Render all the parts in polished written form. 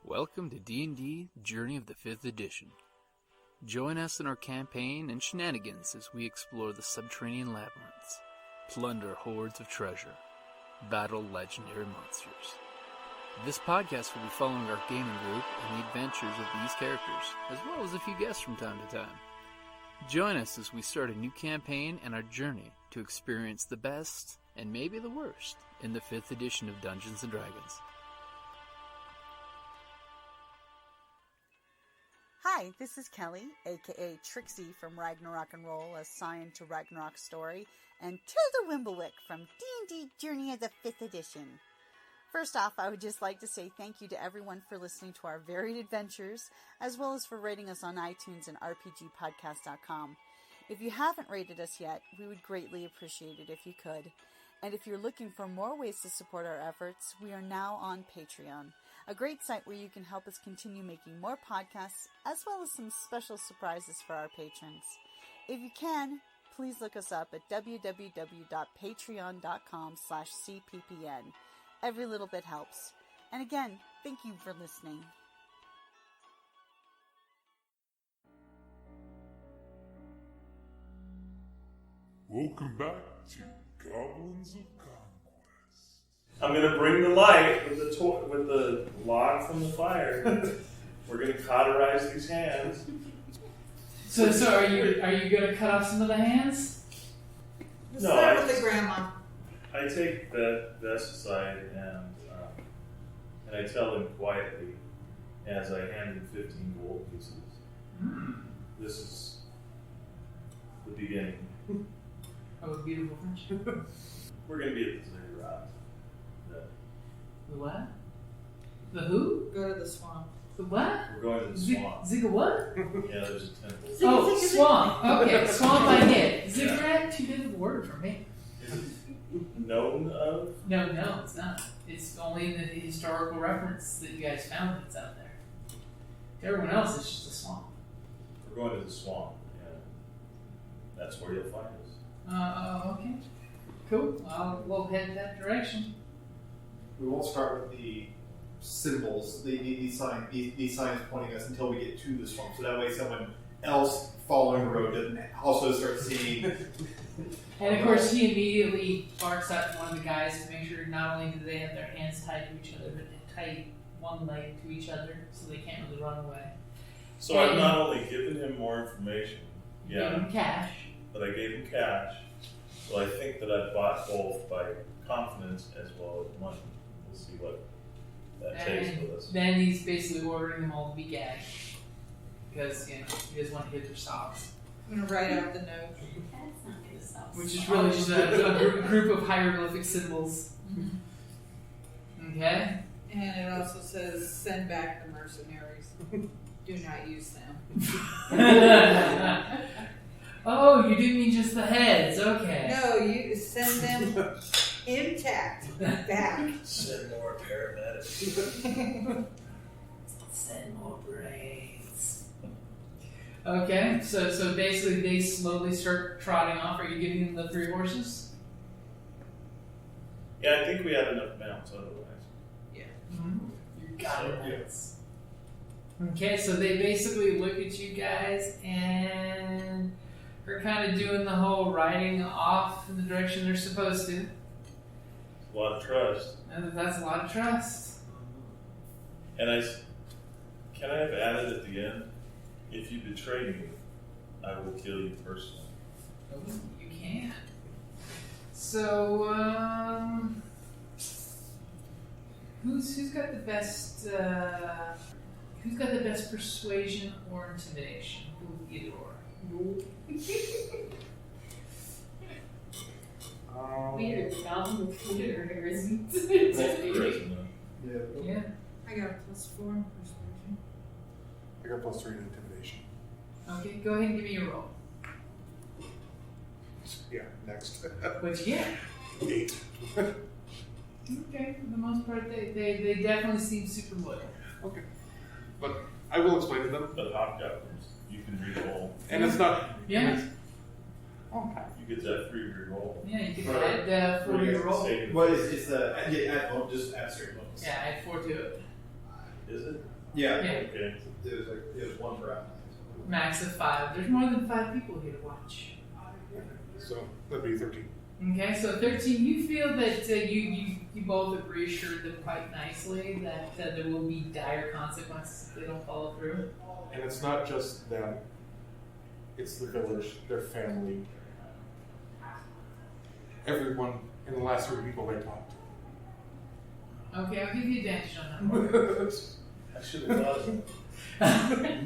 Welcome to D&D Journey of the 5th Edition. Join us in our campaign and shenanigans as we explore the subterranean labyrinths, plunder hordes of treasure, battle legendary monsters. This podcast will be following our gaming group and the adventures of these characters, as well as a few guests from time to time. Join us as we start a new campaign and our journey to experience the best, and maybe the worst, in the 5th edition of Dungeons & Dragons. Hi, this is Kelly, aka Trixie from Ragnarok and Roll, assigned to Ragnarok's story, and Tilda Wimblewick from D&D Journey of the 5th Edition. First off, I would just like to say thank you to everyone for listening to our varied adventures, as well as for rating us on iTunes and RPGpodcast.com. If you haven't rated us yet, we would greatly appreciate it if you could. And if you're looking for more ways to support our efforts, we are now on Patreon, a great site where you can help us continue making more podcasts, as well as some special surprises for our patrons. If you can, please look us up at www.patreon.com/cppn. Every little bit helps. And again, thank you for listening. Welcome back to Goblins of Conquest. I'm gonna bring the light with the log from the fire. We're gonna cauterize these hands. So are you gonna cut off some of the hands? No, Start with the grandma. I take the vest aside and I tell him quietly as I hand him 15 gold pieces. This is the beginning. Oh, a beautiful friendship. We're gonna be at the ziggurat. The what? The who? Go to the swamp. The what? We're going to the swamp. Zigga what? Yeah, there's a temple. Oh, swamp. Okay, swamp I get. Ziggurat, too big of a word for me. Is it known of? No, it's not. It's only in the historical reference that you guys found that's out there. To everyone else, it's just a swamp. We're going to the swamp, and that's where you'll find us. Okay. Cool. We'll head that direction. We won't start with the symbols, these signs pointing us until we get to the swamp. So that way someone else following the road doesn't also start seeing. And of course, he immediately barks out to one of the guys to make sure not only do they have their hands tied to each other, but they tie one leg to each other so they can't really run away. So I've not only given him more information, Gave him cash. but I gave him cash. So I think that I've bought both by confidence as well as money. We'll see what that takes with us. Then he's basically ordering them all to be gagged. Because, he doesn't want to hit their socks. I'm going to write out the note. That's not going to stop. Which is really just a group of hieroglyphic symbols. Mm-hmm. Okay? And it also says, send back the mercenaries. Do not use them. Oh, you didn't mean just the heads. Okay. No, you send them intact back. Send more paramedics. Send more brains. Okay, so basically they slowly start trotting off. Are you giving them the 3 horses? Yeah, I think we have enough mounts otherwise. Yeah. Mm-hmm. You got it. Yes. Okay, so they basically look at you guys and are kind of doing the whole riding off in the direction they're supposed to. A lot of trust. And that's a lot of trust. And can I have added at the end, if you betray me, I will kill you personally. Oh, you can. So, who's got the best? Who's got the best persuasion or intimidation? Either or. We are the goblin of charisma. Charisma. Yeah. I got a +4 persuasion. I got +3 in intimidation. Okay, go ahead and give me your roll. Yeah, next. What'd you get? 8. Okay, for the most part, they definitely seem super loyal. Okay. But I will explain to them. But hobgoblins, you can re-roll. And it's not. Yeah. Okay. You get that free re-roll. Yeah, you can add 4 to your roll. Save What is the just add straight bonus? Yeah, add 4 to it. Is it? Yeah. Okay. It was one per ally. Max of 5. There's more than 5 people here to watch. So that'd be 13. Okay, so 13, you feel that you both have reassured them quite nicely that there will be dire consequences if they don't follow through. And it's not just them. It's the village, their family. Everyone in the last 3 people they talked to. Okay, I'll give you advantage on that one. I should have thought of it.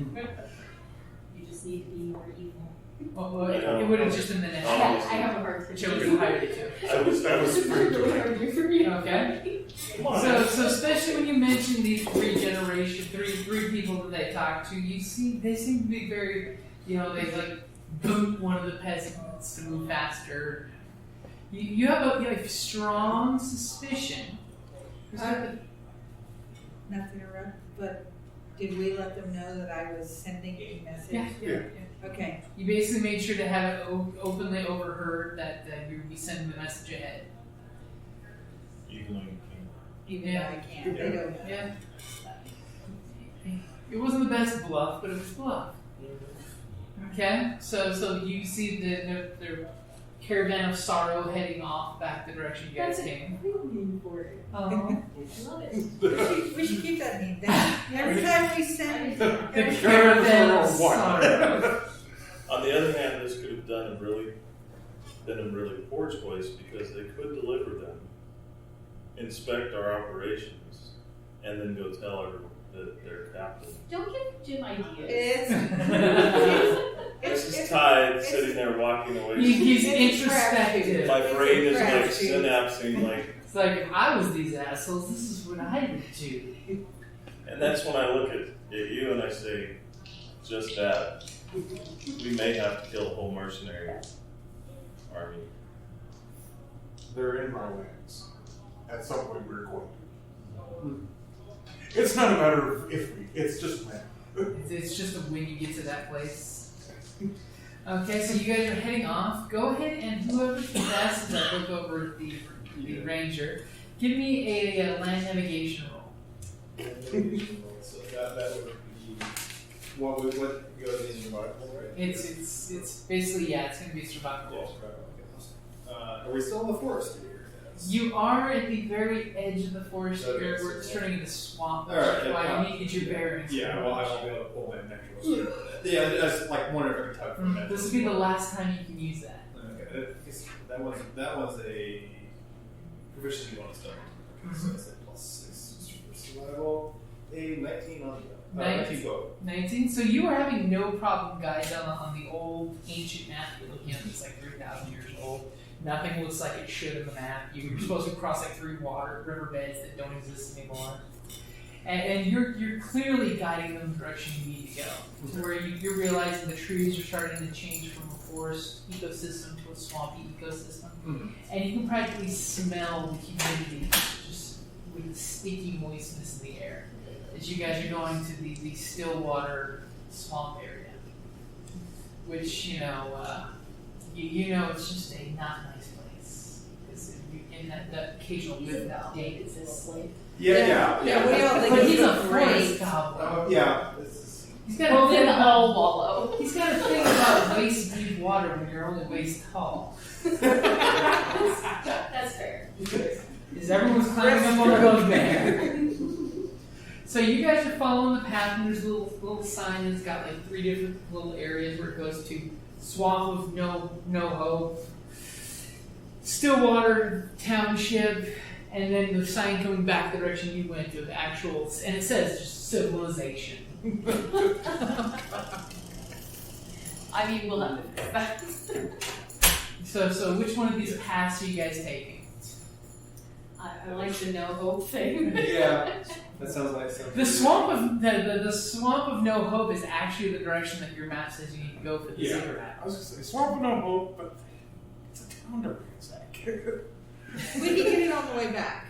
You just need to be more evil. Well, it would have just been the next I one. have a hard time. Children hired it too. I was It's really hard to for you. Okay. Come on. So especially when you mention these 3 generations, three people that they talk to, you see they seem to be very, they like boot one of the peasants to move faster. You have a strong suspicion. Not to interrupt, but did we let them know that I was sending a message? Yeah. Okay. You basically made sure to have it openly overheard that you would be sending the message ahead. Even though you Even though I can't. They don't know. Yeah. It wasn't the best bluff, but it was bluff. Okay, so you see their caravan of sorrow heading off back the direction you guys came. I love it. We should keep that name down. Every time we send The caravan of sorrow. On the other hand, this could have been a really poor choice because they could deliver them, inspect our operations, and then go tell their captain. Don't give Jim ideas. This is Tide sitting there walking away. He's introspective. My brain is like Crapshoot. synapsing like, It's like, if I was these assholes, this is what I would do. and that's when I look at you and I say, just that. We may have to kill a whole mercenary army. They're in our lands. At some point we're going to. It's not a matter of if we, it's just when. It's just when you get to that place. Okay, so you guys are heading off. Go ahead and whoever's the best is that look over at the ranger. Give me a land navigation roll. So that would be what goes in survival, right? It's basically it's gonna be survival. Are we still in the forest here? You are at the very edge of the forest Okay, here, so- where it's turning into swamp. All right, That's why yeah. you need to get your bearings. Yeah, well, I won't be able to pull my necklace. Yeah, that's like one every type of necklace. This will be the last time you can use that. Okay, that was a proficiency bonus done. Okay, so that's a +6 for survival. A 19 on the 19 go. 19. So you are having no problem, guys, on the old ancient map you're looking at. It's like 3,000 years old. Nothing looks like it should in the map. You're supposed to cross like 3 riverbeds that don't exist anymore. And you're clearly guiding them the direction you need to go. To where you're realizing the trees are starting to change from a forest ecosystem to a swampy ecosystem. Mm-hmm. And you can practically smell the humidity just with the sticky moistness in the air. As you guys are going to the Stillwater swamp area. Which, you know it's just a not nice place. Because in that occasional good date is this like. Yeah, we all think But he's a great. forest goblin. Yeah. He's got Well, a thing then about I'll wallow. he's got a thing about waist deep water when you're only waist tall. That's fair. Is everyone's climbing up on the road there? So you guys are following the path, and there's a little sign that's got like 3 different little areas where it goes to Swamp of No Hope, Stillwater Township, and then the sign coming back the direction you went to, the actual, and it says just civilization. I mean, we'll have to fix that. So which one of these paths are you guys taking? I like the no hope thing. Yeah. That sounds like something. The swamp of the swamp of No Hope is actually the direction that your map says you need to go for the ziggurat. I was going to say, Swamp of No Hope, but it's a town to ransack. We can get it on the way back.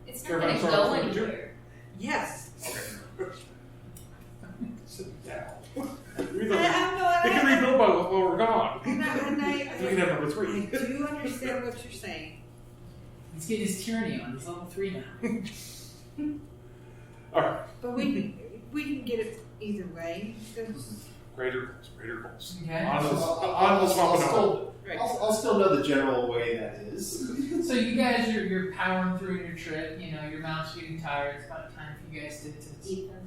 It's not going to go anywhere. Yes. Sit down. I know. It can rebuild by while we're gone. And We can have number 3. I do understand what you're saying. He's getting his tyranny on. He's level 3 now. All right. But we can get it either way. Greater goals. Okay. On the swamp and home. I'll still know the general way that is. So you guys you're powering through your trip. You know your mount's getting tired. It's about time for you guys to Eat them.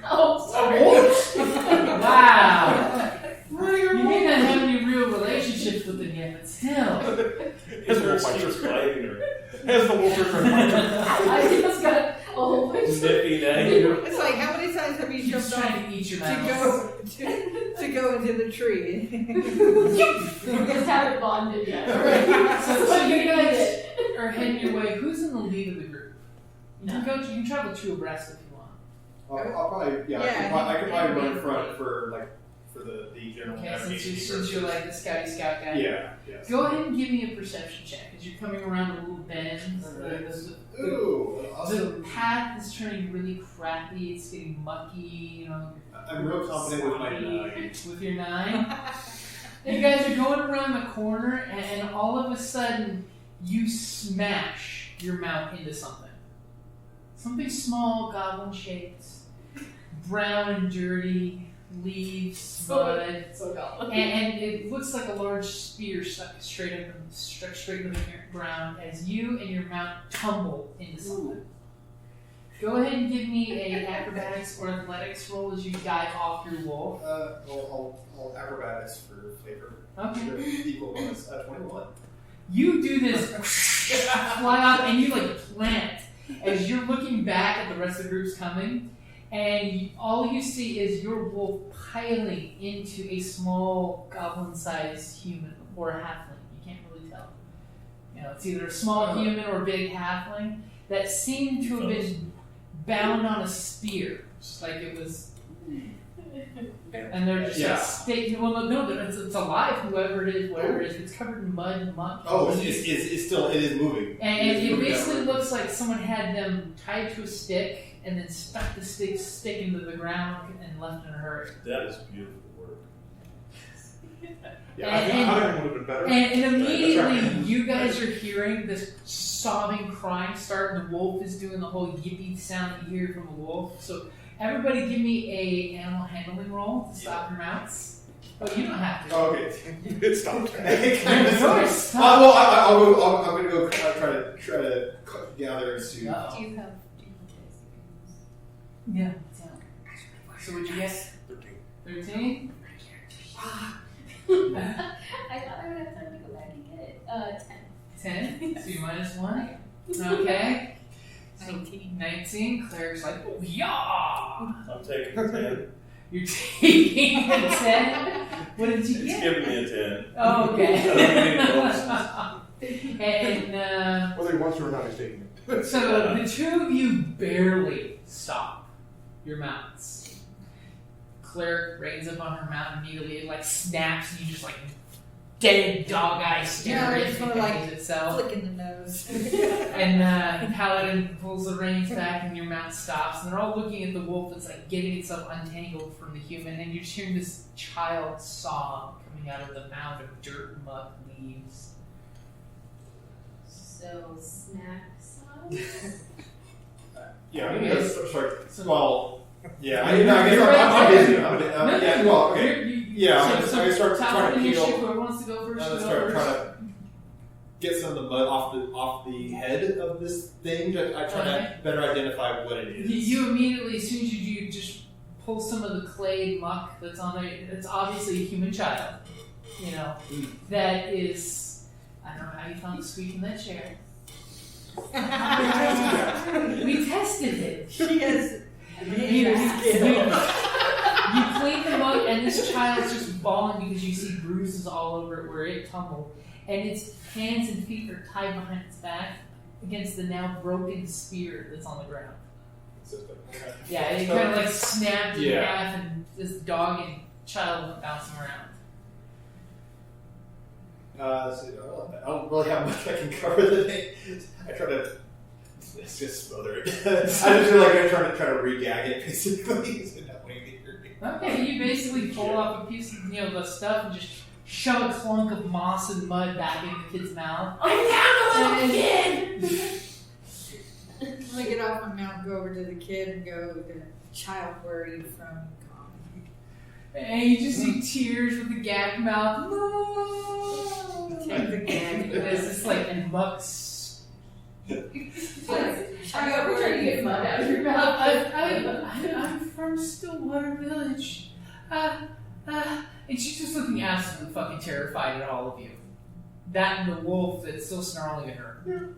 Oh, sorry. Wow. You may not have any real relationships with them yet, but still. Has the wolf Keeps biting her. Has the wolf I just got a whole bunch of Sniffing at you. It's like, how many times have you He's jumped trying off to eat your to mouth. go into the tree? We just haven't bonded yet. So you guys are heading your way. Who's in the lead of the group? You can travel two abreast if you want. I'll probably, I could probably run in front for the general Okay, navigation. since you're like the scouty scout guy. Yeah. Go ahead and give me a perception check as you're coming around the little bend. Ooh, The path is turning really crappy. It's getting mucky. You know. I'm real confident with my swampy 9. With your 9. You guys are going around the corner, and all of a sudden, you smash your mount into something. Something small, goblin-shaped, brown and dirty, leaves, mud, So goblin. and it looks like a large spear stuck straight into the ground as you and your mount tumble into something. Go ahead and give me a acrobatics or athletics roll as you dive off your wolf. I'll acrobatics for flavor. Okay. Equal bonus 21. You do this fly off and you like plant as you're looking back at the rest of the group's coming, and all you see is your wolf piling into a small goblin-sized human or a halfling. You can't really tell. You know, it's either a small human or a big halfling that seemed to have been bound on a spear, like it was. And they're just like it's alive. Whoever it is, whatever it is, it's covered in mud and muck. Oh, it is moving. And it basically looks like someone had them tied to a stick and then stuck the stick into the ground and left in a hurry. That is beautiful work. Yeah, I think would have been better. And immediately you guys are hearing this sobbing, crying start, and the wolf is doing the whole yippee sound you hear from a wolf. So everybody give me a animal handling roll to stop your mounts. Oh, you don't have to. Oh, okay. It stopped. Of course. I'm gonna go try to gather and see. Do you have Yeah. So what'd you get? 13? I thought I would have time to go back and get it. 10. 10? So you minus 1? Okay. So 19. 19. Claire's like, oh, yeah! I'm taking a 10. You're taking a 10? What did you It's get? giving me a 10. Oh, okay. I don't need And Whether he wants to or not, he's taking it. so the two of you barely stop your mounts. Claire reins up on her mount immediately. It like snaps and you just like dead dog eye stare Yeah, at it's it more like itself. Flick in the nose. And Paladin pulls the reins back and your mount stops. And they're all looking at the wolf that's like getting itself untangled from the human. And you're hearing this child sob coming out of the mound of dirt, muck, leaves. So, snack sauce? Yeah, Okay. sorry. So- Well, yeah, I guess I'm busy. Yeah, well, okay. Yeah, I'm gonna start trying to peel. Whoever wants to go first, I'm go gonna start first. trying to get some of the mud off the head of this thing. I try to better identify what it is. You immediately, as soon as you just pull some of the clay muck that's on there, it's obviously a human child. You know, that is, I don't know how you found the squeak in that chair. We tested it. She has You clean the mug, and this child's just bawling because you see bruises all over it where it tumbled. And its hands and feet are tied behind its back against the now broken spear that's on the ground. Yeah, it kind of like snapped in half, and this dog and child went bouncing around. Let's see, I don't really have much I can cover the thing. I try to just smother it. I just feel like I'm trying to re-gag it, basically. So that way you hear me. Okay, you basically pull off a piece of the stuff and just shove a clunk of moss and mud back in the kid's mouth. I'm down a little kid! I get off my mount, go over to the kid and go, child, where are you from? And you just see tears with the gag mouth. No! Take the gag. And there's this like bucks. I'm trying to get mud out of your mouth. I'm from Stillwater Village. And she's just looking absolutely fucking terrified at all of you. That and the wolf that's still snarling at her.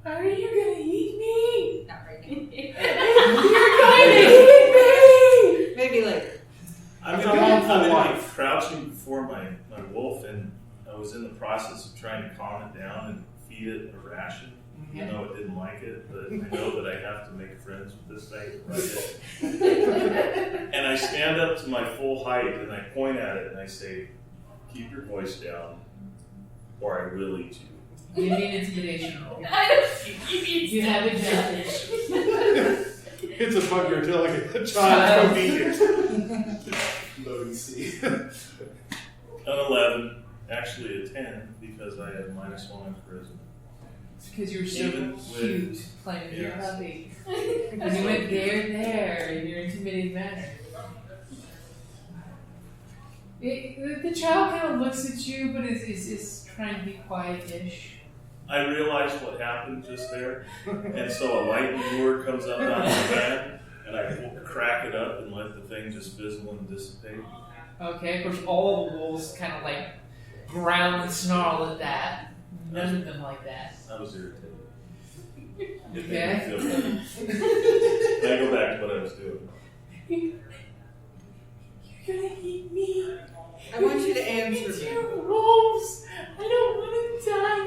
Are you gonna eat me? Not right now. You're going to eat me! Maybe later. I'm like crouching before my wolf, and I was in the process of trying to calm it down and feed it a ration. Even though it didn't like it, but I know that I have to make friends with this thing. Right? And I stand up to my full height and I point at it and I say, "Keep your voice down, or I will eat you." Give me an intimidation roll. You have advantage. It's a bugger until like a child can beat it. Low C. An 11, actually a 10, because I had -1 in charisma. It's because you were so Even cute with- playing with your yes. puppy. And you went there, in your intimidating manner. The child kind of looks at you, but is trying to be quiet-ish. I realized what happened just there, and so a lightning lure comes up out of my hand, and I crack it up and let the thing just fizzle and dissipate. Okay, of course, all the wolves kind of like growl and snarl at that. None of them like that. I was irritated. It Okay. made me feel better. Then I go back to what I was doing. You're gonna eat me. I want you to answer me. Two wolves. I don't want to die.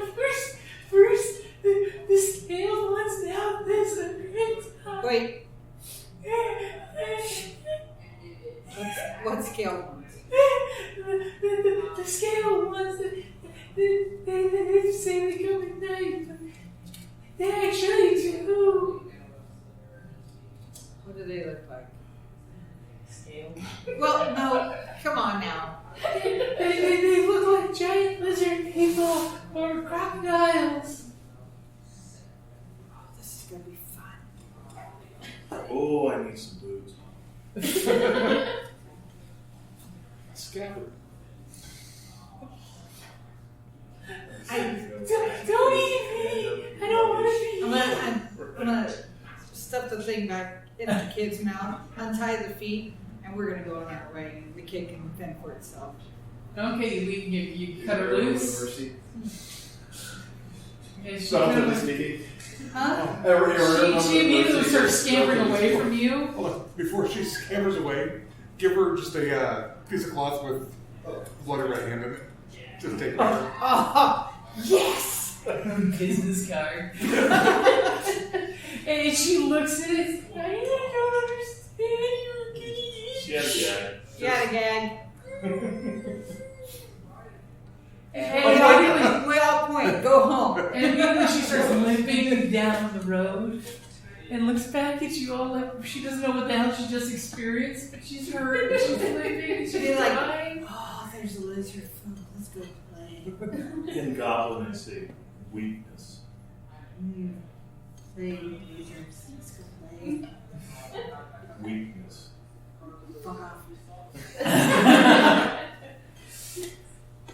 First, the scaled one's now this time. Wait, what scale ones? The scaled ones, they say they come at night, but they actually do. What do they look like? Scaled. Well, no, come on now. They look like giant lizard people or crocodiles. This is gonna be fun. Oh, I need some booze. Scabbard. Don't eat me! I don't want to be I'm gonna stuff the thing back in the kid's mouth, untie the feet, and we're gonna go on our way. And the kid can fend for itself. Okay, you cut her loose. Mercy. And she, Relatively speaking. Huh? she immediately starts scampering away from you. Hold on. Before she scampers away, give her just a piece of cloth with bloody red hand in it. Just take it. Oh, yes! Business card. And she looks at it. I don't understand. She has a gag. You got a gag. And Well, point. Go home. immediately she starts limping down the road and looks back at you all like she doesn't know what the hell she just experienced, but she's hurt and she's limping and she's Be like, crying. oh, there's a lizard food. Let's go play. In Goblin, I say weakness. Play with lizards. Let's go play. Weakness. Fuck off.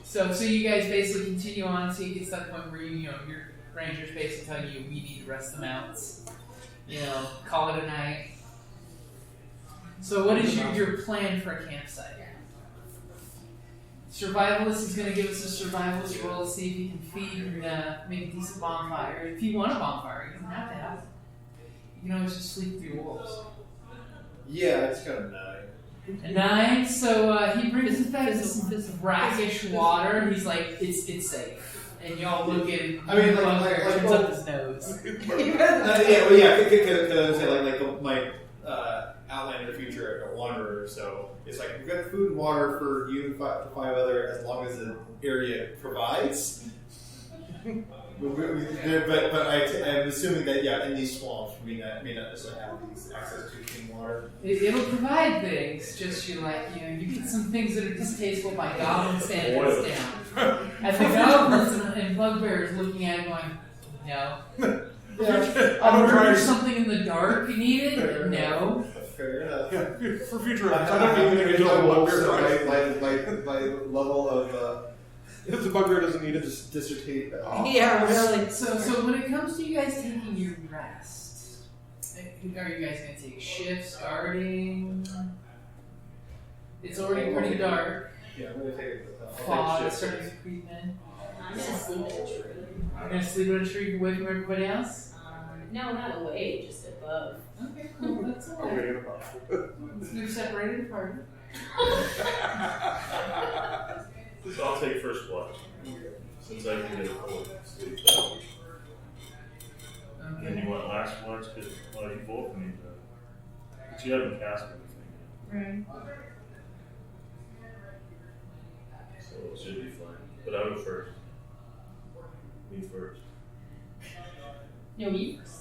So you guys basically continue on so you get to that point where your ranger's basically telling you we need to rest the mounts. Call it a night. So what is your plan for a campsite? Survivalist is going to give us a survivalist roll to see if he can feed and make a decent bonfire. If you want a bonfire, you don't have to have it. You can always just sleep with your wolves. Yeah, it's kind of 9. A 9, so he brings back this brackish water, and he's like, it's safe. And y'all look at him, I mean, turns up his nose. Because my Outlander future wanderer, so it's like we've got food and water for you and 5 other as long as the area provides. But I'm assuming that in these swamps we may not necessarily have access to clean water. It'll provide things, just you get some things that are distasteful by goblin standards down. And the goblins and bugbears looking at it going, No. I don't try There's something in the dark you needed? No. Fair enough. Yeah, for future reference, I don't need to know what beer price. My level of if the bugbear doesn't need to just dissertate. Yeah, really. So when it comes to you guys taking your rest, are you guys going to take shifts starting? It's already pretty dark. Yeah, I'm gonna take Fog is starting to creep in. I'm gonna sleep in a tree. You're going to sleep in a tree away from everybody else? No, not away, just above. Okay, cool. That's all right. We've separated apart. So I'll take first watch, since I can get a full sleep. And then you want last watch, because you both need to. But you haven't cast anything Right. yet. So it should be fine. But I'll go first. Me first. No, me first.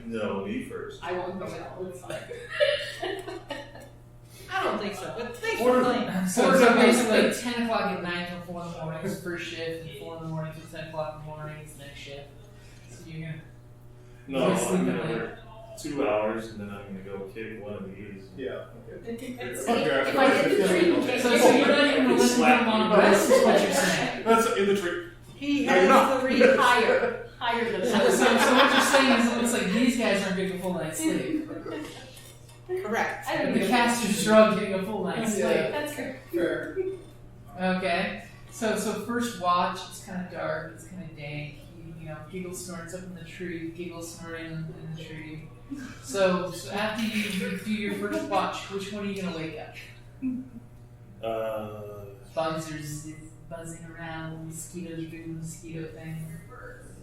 No, me first. I won't go at all. It's fine. I don't think so, but thanks for playing. So basically 10 o'clock at night till 4 in the morning is first shift, and 4 in the morning till 10 o'clock in the morning is next shift. So you're going No, You're sleeping I'm gonna late. work 2 hours, and then I'm gonna go kick one of these. Yeah. Okay. If I hit the tree, you can't So get you're not even going to listen to him on a rest, is what you're saying. That's in the tree. He No, you're not. has the reach. higher than So that. what you're saying is it looks like these guys aren't getting a full night's sleep. Correct. I don't The know. caster's drug getting a full night's sleep. That's correct. Okay. So first watch, it's kind of dark, it's kind of dank. You know, Giggle snorts up in the tree, Giggle snorting in the tree. So after you do your first watch, which one are you gonna wake up? Bugs are buzzing around, mosquitoes doing the mosquito thing.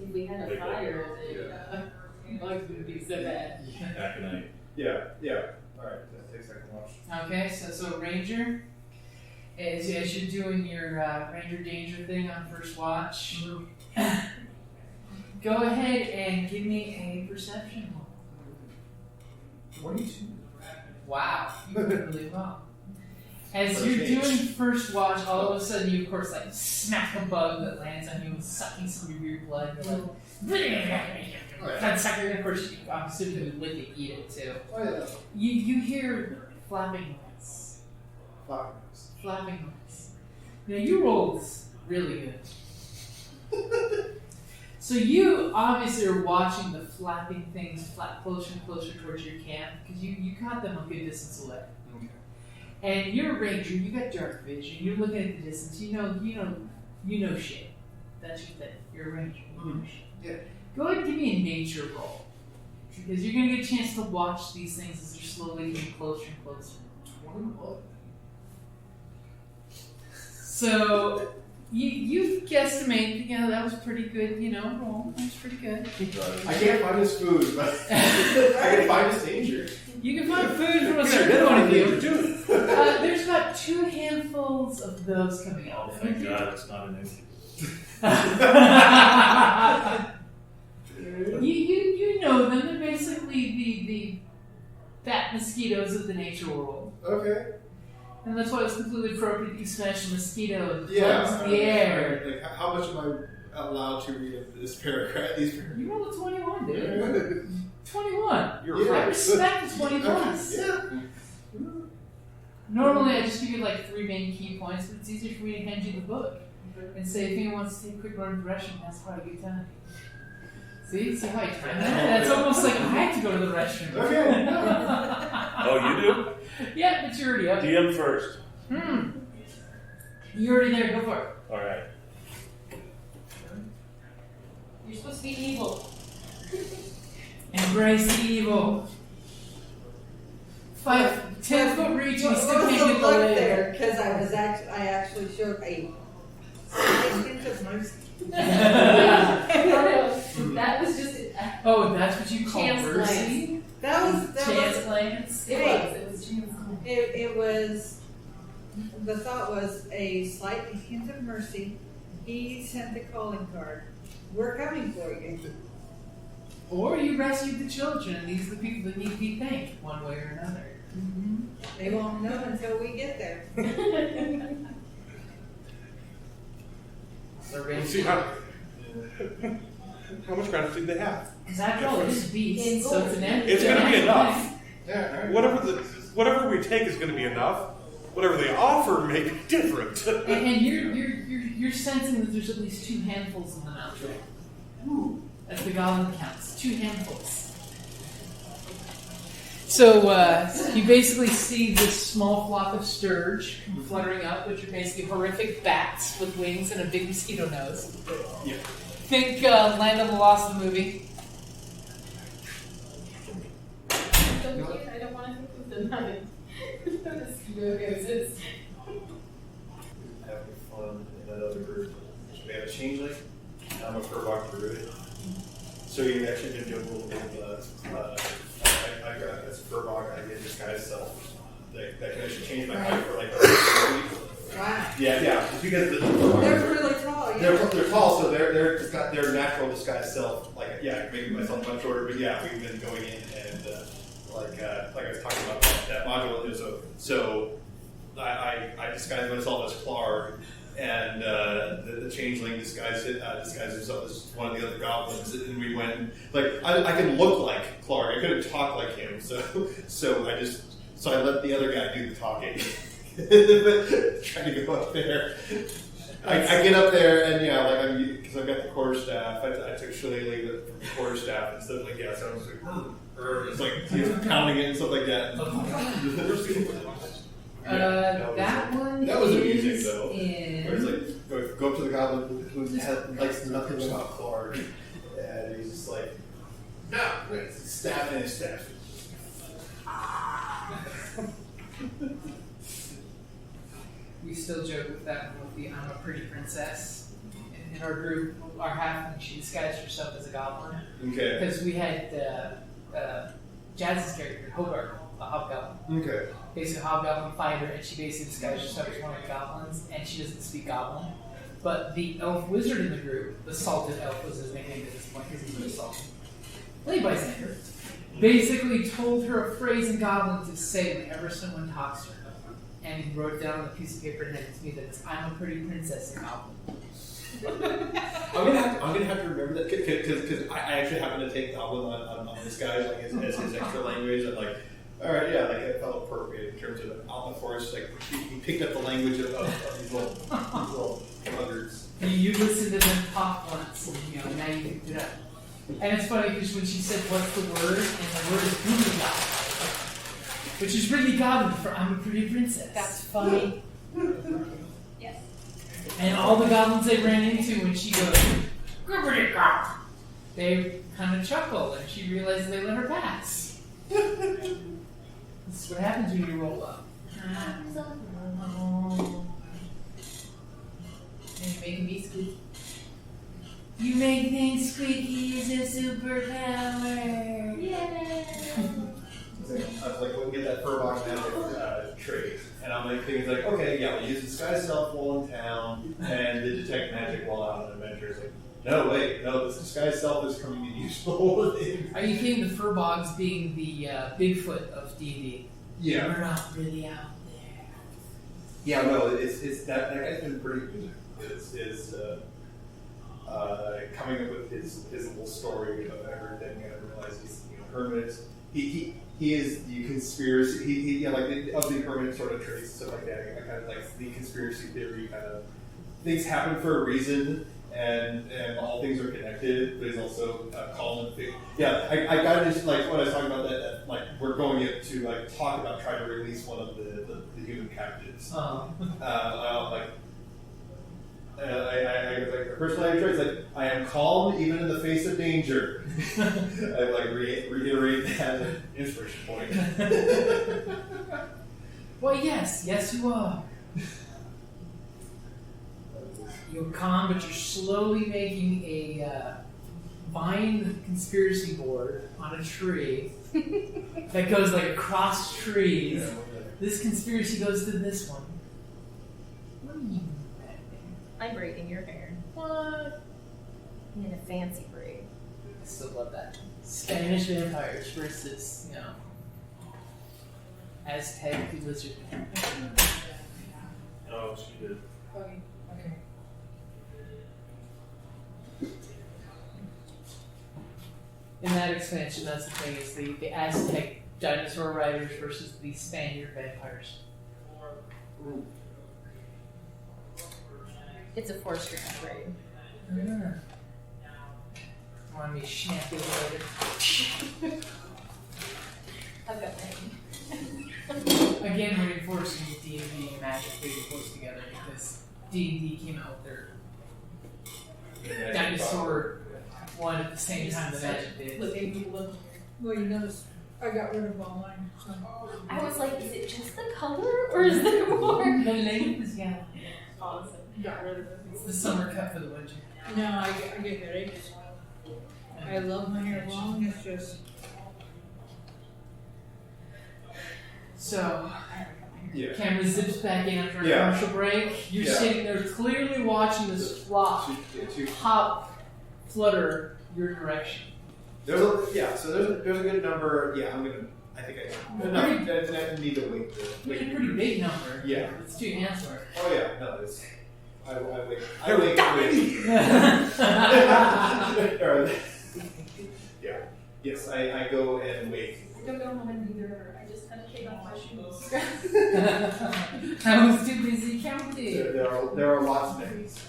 If we had a fire, then bugs would be so bad. Aconite. Yeah. Alright, that takes second watch. Okay, so Ranger, as you're doing your Ranger Danger thing on first watch, go ahead and give me a perception roll. 22. Wow, you did really well. As you're doing first watch, all of a sudden you, of course, like smack a bug that lands on you and sucking some of your blood. You're like, and of course, I'm assuming you would lick it, eat it too. Oh yeah. You hear flapping noise. Flowers. Flapping noise. Now you rolled really good. So you obviously are watching the flapping things flap closer and closer towards your camp because you caught them a good distance away. Okay. And you're a ranger. You got dark vision. You're looking at the distance. You know shit. That's your thing. You're a ranger. You know shit. Yeah. Go ahead and give me a nature roll because you're gonna get a chance to watch these things as they're slowly getting closer and closer. 21. So you guesstimate, that was pretty good, roll. That was pretty good. I can't find his food, but I can find his danger. You can find food from a certain point of view. There's about 2 handfuls of those coming Oh, out. thank God it's not an issue. You know them. They're basically the fat mosquitoes of the nature world. Okay. And that's why it's completely appropriate that you smash a mosquito and Yeah. bugs in the air. Like, how much am I allowed to read of this paragraph? These paragraphs? You rolled a 21, dude. 21. You're I respect the 20 plus. Yeah. Normally I just give you like 3 main key points, but it's easier for me to hand you the book and say if anyone wants to take a quick run of the restroom, that's probably a good time. See how you time that? That's almost like I have to go to the restroom. Okay. Oh, you do? Yeah, but you're already up. DM first. You're already there, go for it. Alright. You're supposed to be evil. Embrace the evil. 10-foot reach and you still can't get the look lid. there because I actually showed a slight hint of mercy. That was just Oh, that's what you call chance mercy? That Chance was glance? It was chance glance. it was the thought was a slight hint of mercy. He sent the calling card. We're coming for you. Or you rescued the children, and these are the people that need to be thanked one way or another. They won't know until we get there. So We'll see how. how much gratitude they have. Because after all, it is a beast, so it's an empty. It's going to be enough. Yeah, Whatever we take is going to be enough. Whatever they offer may be different. And you're sensing that there's at least 2 handfuls in the mountain. That's the goblin counts. 2 handfuls. So you basically see this small flock of sturge come fluttering up, which are basically horrific bats with wings and a big mosquito nose. Yeah. Think Land of the Lost, the movie. I don't want to think of the nugget. The mosquito noses. Having fun in that other group. We have a changeling. I'm a furbach druid. So you actually can do a little bit of I got this furbach. I get disguise self. That can actually change my height for like a week. Wow. Yeah. Just because They're really tall. Yeah. they're tall, so they're just got their natural disguise self. Like I can make myself much shorter, but yeah, we've been going in and like I was talking about that module. So I disguised myself as Clark. And the changeling disguised himself as one of the other goblins, and we went I could look like Clark. I couldn't talk like him, so I let the other guy do the talking. Trying to go up there. I get up there and because I've got the quarterstaff. I took shillelagh from the quarterstaff and stuff like that. So I was like, it's like he was pounding it and stuff like that. That one. That was is amusing though. in- Where he's like, go up to the goblin who likes nothing about Clark, and he's just like, no, stabbing his staff. We still joke with that one with the I'm a pretty princess. In our group, our halfling, she disguised herself as a goblin. Okay. Because we had Jazz's character, Hobart, a hobgoblin. Okay. Basically a hobgoblin fighter, and she basically disguised herself as one of the goblins, and she doesn't speak goblin. But the elf wizard in the group, the salted elf was his nickname at this point because he's really salty. Played by Xander. Basically told her a phrase in goblin to say whenever someone talks to her. And he wrote down on a piece of paper and handed it to me that it's, I'm a pretty princess in goblin. I'm gonna have to remember that because I actually happened to take Goblin on this guy as his extra language. I'm like, all right, yeah, like it felt appropriate in terms of out in the forest. Like he picked up the language of these little buggers. You listened to them talk once, and now you picked it up. And it's funny because when she said, "What's the word?" and the word is "Goblin," which is really goblin for "I'm a pretty princess." That's funny. Yes. And all the goblins they ran into when she goes, "Gobbity gop," they kind of chuckle, and she realizes they let her pass. This is what happens when you roll up. Oh. And you're making me squeak. You make things squeaky is a superpower. Yay! I was like, we'll get that Furbach magic trait. And I'm like thinking, like, okay, yeah, we'll use disguise self while in town and the detect magic while out on adventures. Like, no, this disguise self is coming in useful. Are you kidding? The Furbogs being the Bigfoot of D&D? Yeah. We're not really out there. Yeah, no, it's that guy's been pretty good. Is coming up with his little story of everything, and I realize he's hermit. He is the conspiracy. He like of the hermit sort of traits and stuff like that. I kind of like the conspiracy theory kind of things happen for a reason, and all things are connected. But he's also calm and big. Yeah, I got into like when I was talking about that like we're going to like talk about trying to release one of the human captives. Like. I was like, personality traits, like, I am calm even in the face of danger. I like reiterate that as an inspiration point. Well, yes, you are. You're calm, but you're slowly making a vine conspiracy board on a tree that goes like across trees. Yeah. This conspiracy goes to this one. What are you? I'm braiding your hair. What? In a fancy braid. I still love that. Spanish vampires versus, Aztec lizard men. Oh, she did. Okay. that expansion, that's the thing, is the Aztec dinosaur riders versus the Spaniard vampires. It's a 4-string upgrade. Yeah. Want me to snap you later? I've got many. Again, reinforcing D&D and Magic being close together because D&D came out with their dinosaur one at the same time that Magic did. Well, you notice I got rid of all mine. So. I was like, is it just the color or is there more? The name is yellow. Awesome. Got rid of it. It's the summer cut for the winter. No, I get headaches. I love my hair long. It's just. So, Yeah. camera zips back in after a Yeah. commercial break. You're Yeah. sitting there clearly watching this flop hop flutter your direction. So there's a good number. Yeah, I think I need to wait. It's a pretty big number. Yeah. It's 2 ants worth. Oh yeah, no, it's. I wait. Yeah. Yes, I go and wait. I don't know how many either. I just kind of take off my shoes. I was too busy counting. There are lots of names.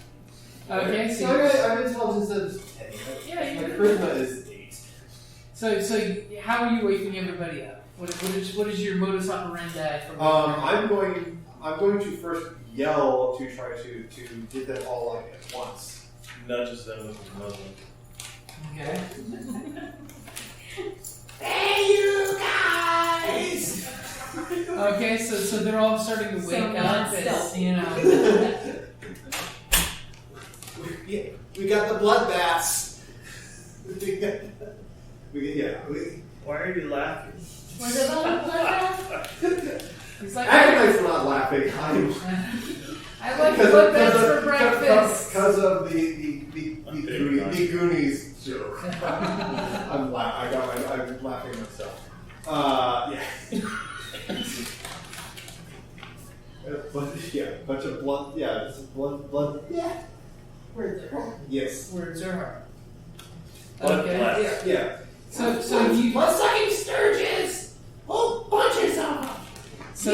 Okay, so I'm intelligence is 10. Yeah, My you're charisma is 8. So how are you waking everybody up? What is your modus operandi for? I'm going to first yell to try to get them all like at once. Nudges them with his muzzle. Okay. Hey, you guys! Okay, so they're all starting to wake up as, you know. we got the bloodbaths. Why are you laughing? Was it about a bloodbath? He's like, Act like we're not laughing. I like bloodbaths for breakfast. Because of the Goonies joke. I'm laughing myself. Yeah. Bunch of blood. Yeah, this is blood. Yeah. Words are hard. Yes. Words are hard. Blood Okay. blast. Yeah. So you blood-sucking sturges. Whole bunches of them.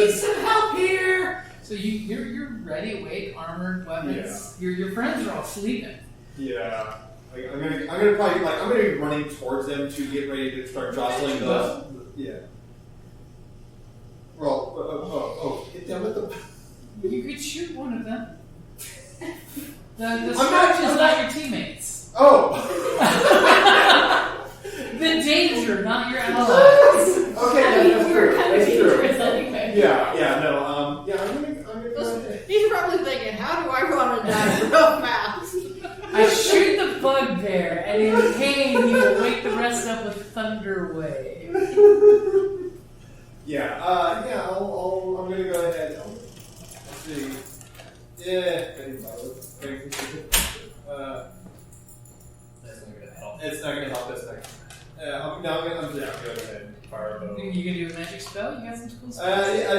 Need some help here. So you're ready, awake, armored, weapons. Your friends are all sleeping. Yeah. I'm gonna probably be running towards them to get ready to start jostling those. Yeah. Well, hit them with the. You could shoot one of them. The I'm scourge is not- not your teammates. Oh. The danger, not your allies. Okay, I mean, that's we were true. kind of That's true. dangerous anyway. Yeah, no, yeah, I'm gonna He's probably thinking, how do I run and die real fast? I shoot the bugbear, and in pain, he will wake the rest up with thunder wave. Yeah, I'm gonna go ahead. Let's see. Yeah, that's not gonna help. It's not gonna help this thing. I'm gonna go ahead and fire a bow. You can do a magic spell? You got some cool spells? I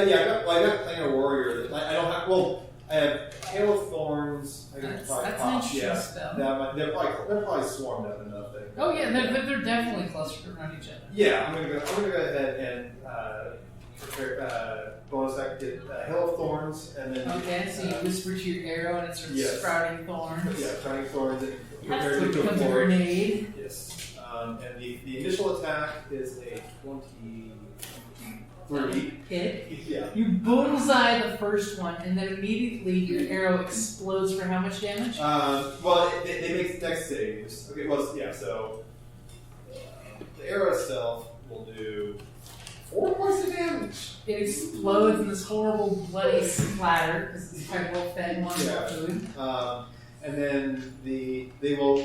got playing a warrior. I don't have. Well, I have Hail of Thorns. I can probably That's an pop. interesting Yeah, spell. they're probably swarmed up enough. Oh yeah, they're definitely clustered around each other. Yeah, I'm gonna go ahead and prepare bonus act. Get Hail of Thorns, and then Okay, so you whisper to your arrow, and it starts Yes. sprouting thorns. Yeah, trying thorns. And That's prepare to becomes a deploy. grenade. Yes. And the initial attack is a 23. Hit. Yeah. You bullseye the first one, and then immediately your arrow explodes for how much damage? Well, they make dex saves. Okay, well, yeah, so the arrow itself will do 4 points of damage. It explodes in this horrible bloody splatter because it's quite well fed and wants more Yeah. food. And then they will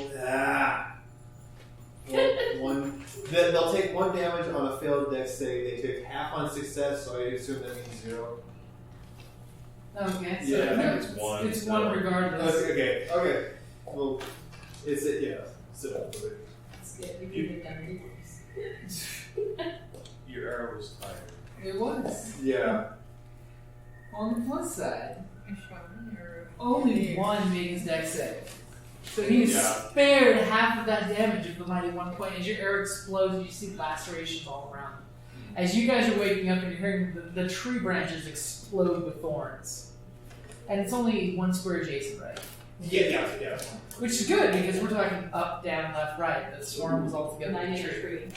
they'll take 1 damage on a failed dex save. They take half on success, so I assume that means 0. Okay, so Yeah, no, it's one, It's so- one regardless. Okay. Well, it's it. Yeah. So, It's good. We can get done readers. Your arrow was tired. It was. yeah. On the plus side, only one made his deck save. So he's Yeah. spared half of that damage of the mighty one point. As your arrow explodes, you see lacerations all around. As you guys are waking up and you're hearing the tree branches explode with thorns. And it's only one square adjacent, right? Yeah. Which is good because we're talking up, down, left, right. The swarm was all together in the tree.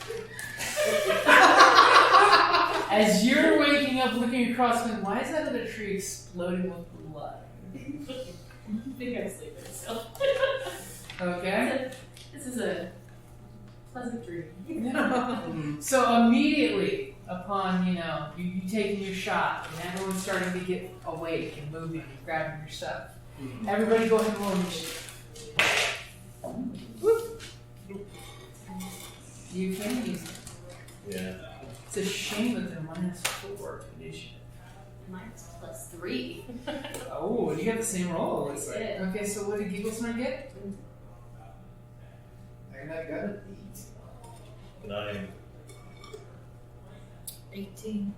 As you're waking up looking across, going, why is that other tree exploding with blood? I think I'm sleeping still. Okay. This is a pleasant dream. So immediately upon, you taking your shot and everyone's starting to get awake and moving and grabbing your stuff. Everybody go ahead and roll initiative. You can use it. Yeah. It's a shame that they're -4 to initiative. Mine's +3. Oh, you got the same roll. Looks like. did. Okay, so what did Gigglesmart get? And I got an 9. 18.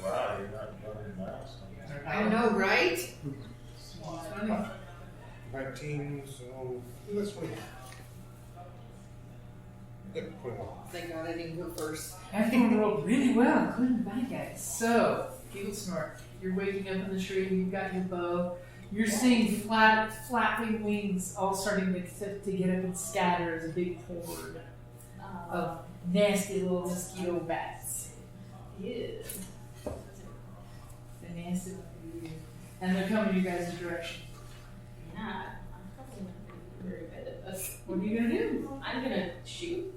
Wow, you're not running miles. I know, right? 19, so that's 20. Yeah, 21. Thank God I didn't go first. Everyone rolled really well, including the bad guys. So, Gigglesmart, you're waking up in the tree, you've got your bow, you're seeing flapping wings all starting to get up and scatter as a big horde of nasty little mosquito bats. Ew. The nasty little, and they're coming your guys' direction. Yeah, I'm probably not going to be very good at this. What are you gonna do? I'm going to shoot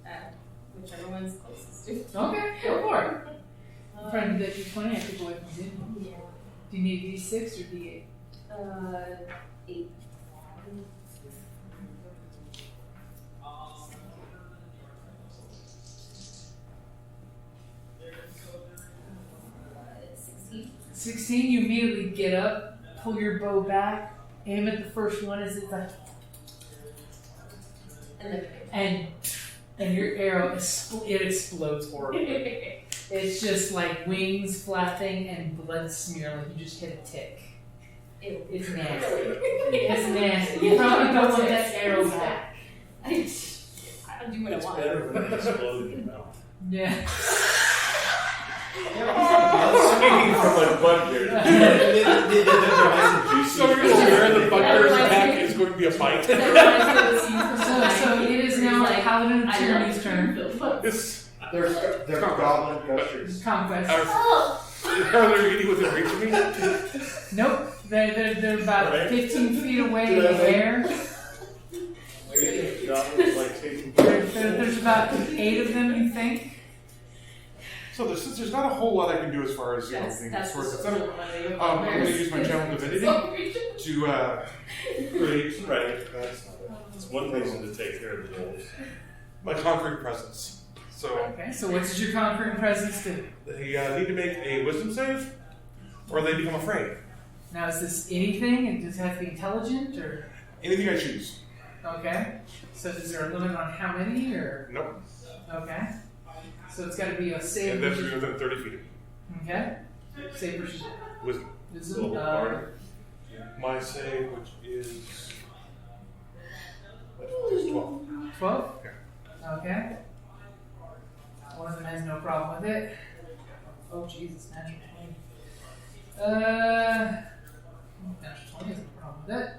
at whichever one's closest to. Okay, go for it. Friend that you're 20, I took away from you. Yeah. Do you need D6 or D8? 8. Uh, 16, you immediately get up, pull your bow back, aim at the first one as it's like, and your arrow it explodes horribly. It's just like wings flapping and blood smear like you just hit a tick. Ew. It's nasty. It's nasty. You probably don't want that arrow back. I don't do what It's I want. better when it explodes in your mouth. Yeah. Speaking from my butt here. So you're aware the bugbear's attack is going to be a fight? So it is now Paladin of Tyranny's turn. They're goblin gushers. Conquest. Are they really within reach of me? Nope. They're about Right. 15 feet away in the air. Goblins like taking There's about 8 of them, you think. So since there's not a whole lot I can do as far as That's swords, just etc. I'm going to use my channel divinity to create It's one reason to take care of the wolves. my conquering presence. So Okay, so what does your conquering presence do? they need to make a wisdom save, or they become afraid. Now, is this anything? And does it have to be intelligent, or? Anything I choose. Okay. So is there a limit on how many, or? Nope. Okay. So it's got to be a save. And that should be within 30 feet of me. Okay. Save versus Wisdom. wisdom. My save, which is 12. 12? Okay. One of them has no problem with it. Oh, Jesus, natural 20. Natural 20 has no problem with it.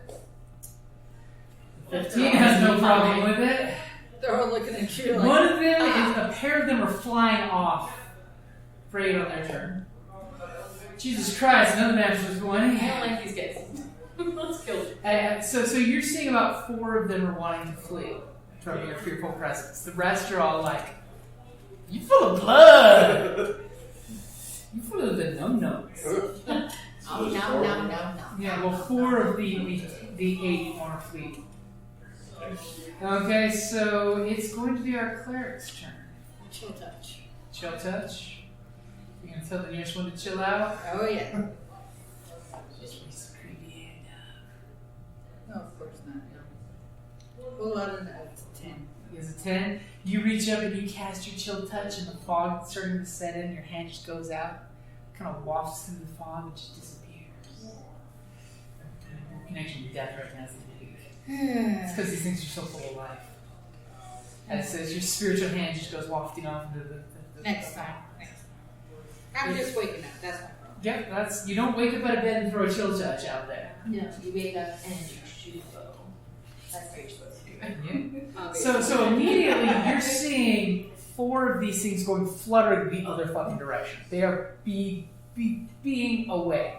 15 has no problem with it. They're all looking at you like, One of them is, a pair of them are flying off. Afraid on their turn. Jesus Christ, another match was going. I don't like these guys. Let's kill them. So you're seeing about 4 of them are wanting to flee from your fearful presence. The rest are all like, you full of blood! You full of the num-nums. oh, no. Yeah, well, 4 of the 8 want to flee. Okay, so it's going to be our cleric's turn. Chill touch. Chill touch. You gonna tell the nearest one to chill out? Oh, yeah. Just be so creepy and No, of course not. No. Pull out a 10. He has a 10. You reach up and you cast your chill touch, and the fog is starting to set in. Your hand just goes out, kind of wafts through the fog, and just disappears. Your connection death right now. It's because these things are so full of life. As your spiritual hand just goes wafting off into the Next time. I'm just waking up. That's my problem. Yep, you don't wake up out of bed and throw a chill touch out there. No, you wake up and you shoot a bow. That's what you're supposed to do. So immediately you're seeing 4 of these things going fluttering the other fucking direction. They are being away.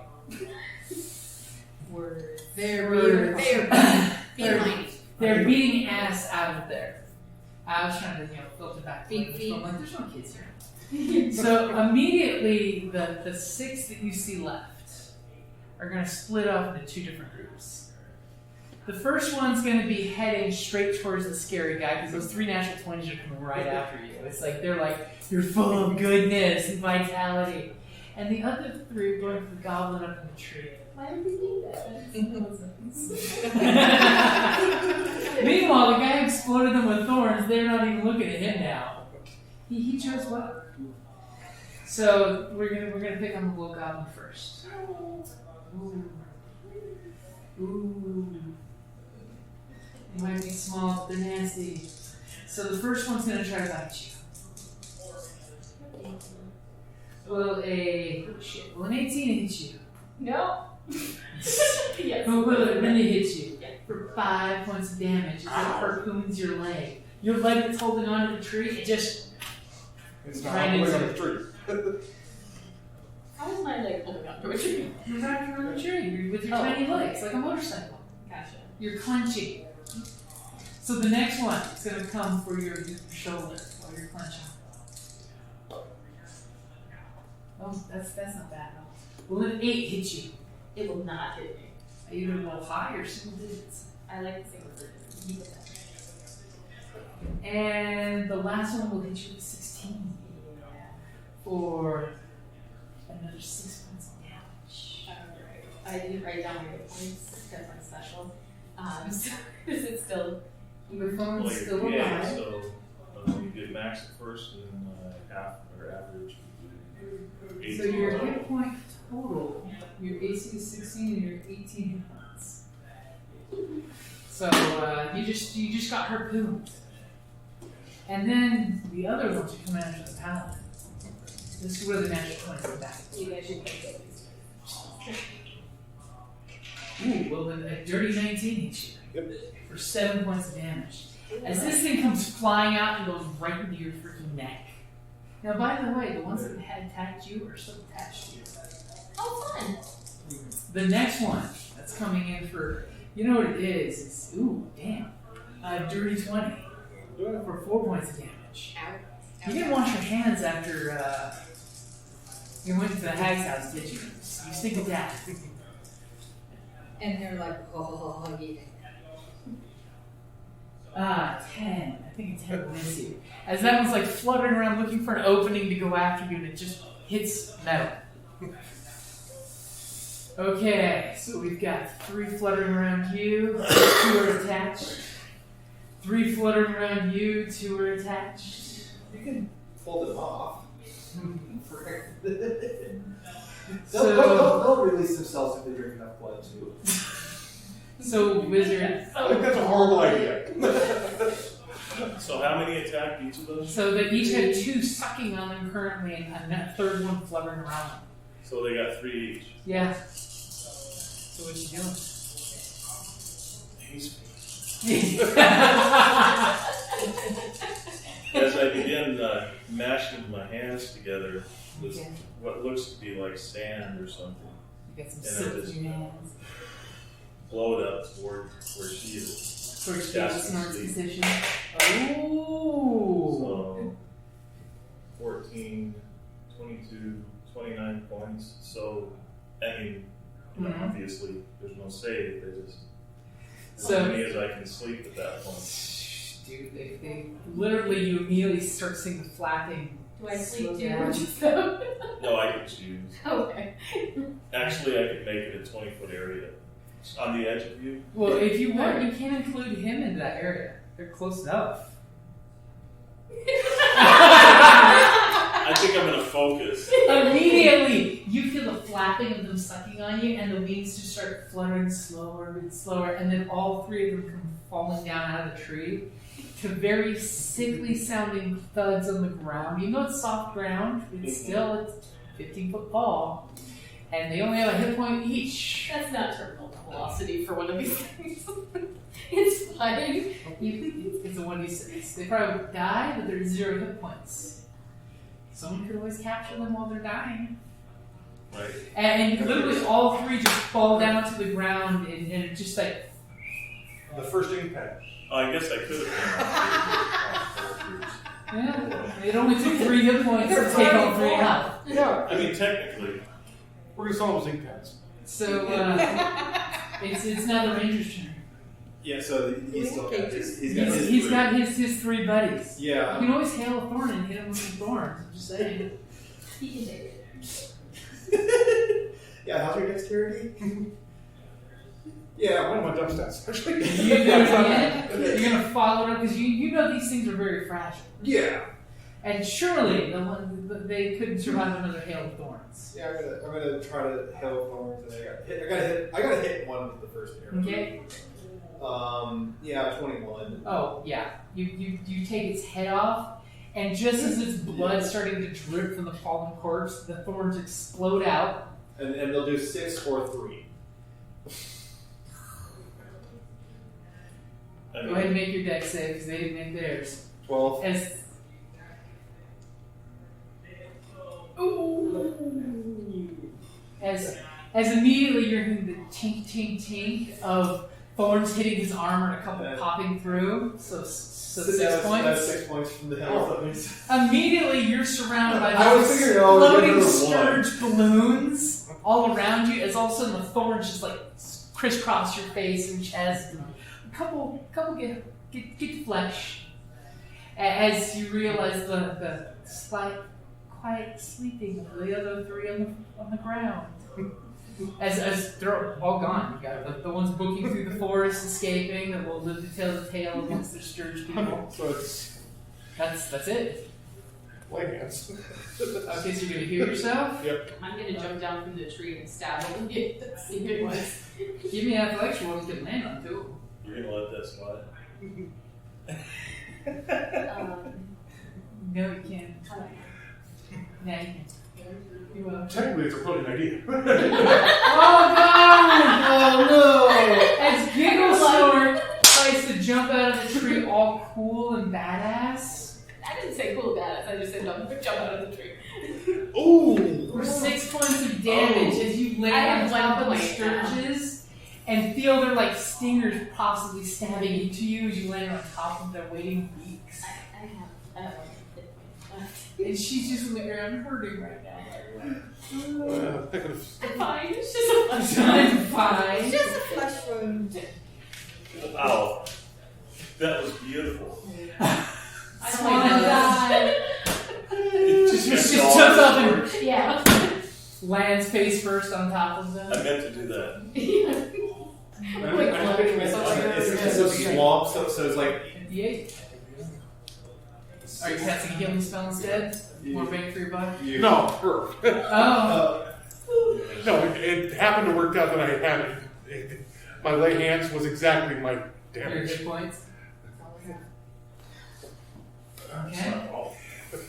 They're beating ass out of there. I was trying to filter back. I'm like, there's no kids here. So immediately the 6 that you see left are going to split off into 2 different groups. The first one's going to be heading straight towards the scary guy because those 3 natural 20s are coming right after you. It's like they're like, you're full of goodness and vitality. And the other 3 are going for the goblin up in the tree. Why would you think that? Meanwhile, the guy who exploded them with thorns, they're not even looking at him now. He chose well. So we're gonna pick on the little goblin first. Ooh. They might be small, but they're nasty. So the first one's gonna try to bite you. Will an 18 hit you? No. Yes. But will it really hit you? Yeah. For 5 points of damage. As it harpoons your leg. Your leg that's holding onto the tree, it just It's not right all the way into on it. the tree. How is my leg holding on to a tree? You're riding on the tree with your tiny legs, like a motorcycle. Gotcha. You're clenching. So the next one is going to come for your shoulder while you're clenching. Oh, that's not bad at all. Will an 8 hit you? It will not hit me. Are you going to roll high or single digits? I like the single digits. Keep it that way. And the last one will hit you with 16 for another 6 points of damage. Alright. I didn't write down my hit points because I'm special. So is it still? Yvonne's still Yeah, alive. so you get max at first and then half or average. So your hit point total, your AC is 16 and your 18 hit points. So you just got harpooned. And then the other ones are coming after the paladin. This is where the natural 20s are back. You guys should pick these. Ooh, well then a dirty 19 hits you. For 7 points of damage. As this thing comes flying out and goes right into your freaking neck. Now, by the way, the ones that had attacked you are still attached to you. Oh, fun! The next one that's coming in for, you know what it is? Ooh, damn. Dirty 20 for 4 points of damage. You didn't wash your hands after you went to the hag's house, did you? You stink of death. And they're like, oh, yeah. 10. I think a 10 will miss you. As that one's like fluttering around looking for an opening to go after you and it just hits metal. Okay, so we've got 3 fluttering around you, 2 are attached. 3 fluttering around you, 2 are attached. You can fold them off. They'll release themselves if they drink enough blood too. So, wizard. I think that's a horrible idea. So how many attacked each of those? So they each have 2 sucking on them currently, and a third one fluttering around them. So they got 3 each. Yeah. So what you doing? He's As I begin mashing my hands together with what looks to be like sand or something, You got some And I soot just- in your hands. blow it up toward where she is. Towards Cast Davis and North's sleep. position. Ooh! So 14, 22, 29 points. So, I mean, Mhm. obviously, there's no save. They just, as So- many as I can sleep at that point. Dude, they literally, you immediately start seeing the flapping. Do I sleep slow too? down. Or just so? No, I can choose. Okay. Actually, I could make it a 20-foot area. On the edge of you? Well, if you want, you can include him into that area. They're close enough. I I think I'm gonna focus. Immediately, you feel the flapping of them sucking on you, and the wings just start fluttering slower and slower, and then all three of them come falling down out of the tree to very sickly sounding thuds on the ground. Even though it's soft ground, it's still a 15-foot fall, and they only have a hit point each. That's not terminal velocity for one of these things. It's fine. It's a 1d6. They probably would die, but there's 0 hit points. Someone could always capture them while they're dying. Right. And literally all three just fall down to the ground and it's just like... The first ink pad. Oh, I guess I could have Yeah, it only took 3 hit points to take all 3 out. Yeah. I mean, technically. We're going to sell those ink pads. So, it's now the ranger's turn. Yeah, so he's still got his. He's got his 3 buddies. Yeah. You can always hail a thorn and hit him with some thorns. I'm just saying. He can take it. Yeah, how's your dexterity? Yeah, one of my dump stats, actually. You're going to follow it up because you know these things are very fragile. Yeah. And surely they couldn't survive another hail of thorns. Yeah, I'm gonna try to hail thorns, and I gotta hit one with the first arrow. Okay. Yeah, 21. Oh yeah, you take its head off, and just as its blood starting to drip from the fallen corpse, the thorns explode out. And they'll do 6 or 3. Go ahead and make your dex save because they didn't make theirs. 12. As immediately you're hearing the tink tink tink of thorns hitting his armor and a couple popping through. So 6 points. That's 6 points from the hell. Immediately you're surrounded by I was these figuring I was floating gonna scourge balloons all around you. As all of a sudden the thorns just like crisscross your face and chest. And a couple get to flesh. As you realize the slight quiet sleeping of the other 3 on the ground. As they're all gone. You got the ones booking through the forest, escaping, that will live to tell the tale against their scourge people. So it's That's it. light hands. Okay, so you're gonna heal yourself? Yep. I'm gonna jump down from the tree and stab him and see if it was. Give me an athletics roll to land on too. You're gonna let that slide? No, you can't. No, you can't. You will. Technically, it's a brilliant idea. Oh no! Oh no! As Gigglesnort tries to jump out of the tree all cool and badass. I didn't say cool badass, I just said jump out of the tree. Ooh! For 6 points of damage as you land on top of the scourges and feel their like stingers possibly stabbing into you as you land on top of their waiting beaks. I have one hit point left. And she's just in the air, I'm hurting right now. I'm fine, it's just a flesh I'm wound. fine. It's just a flesh wound. Wow. That was beautiful. Oh my god. Just jumps up and Yeah. lands face first on top of them. I meant to do that. It's a swamp, so it's like. 58. Are you casting a healing spell instead? More bang for your buck? No, her. Oh. No, it happened to work out that I had it. My lay hands was exactly my Your damage. hit points? Okay.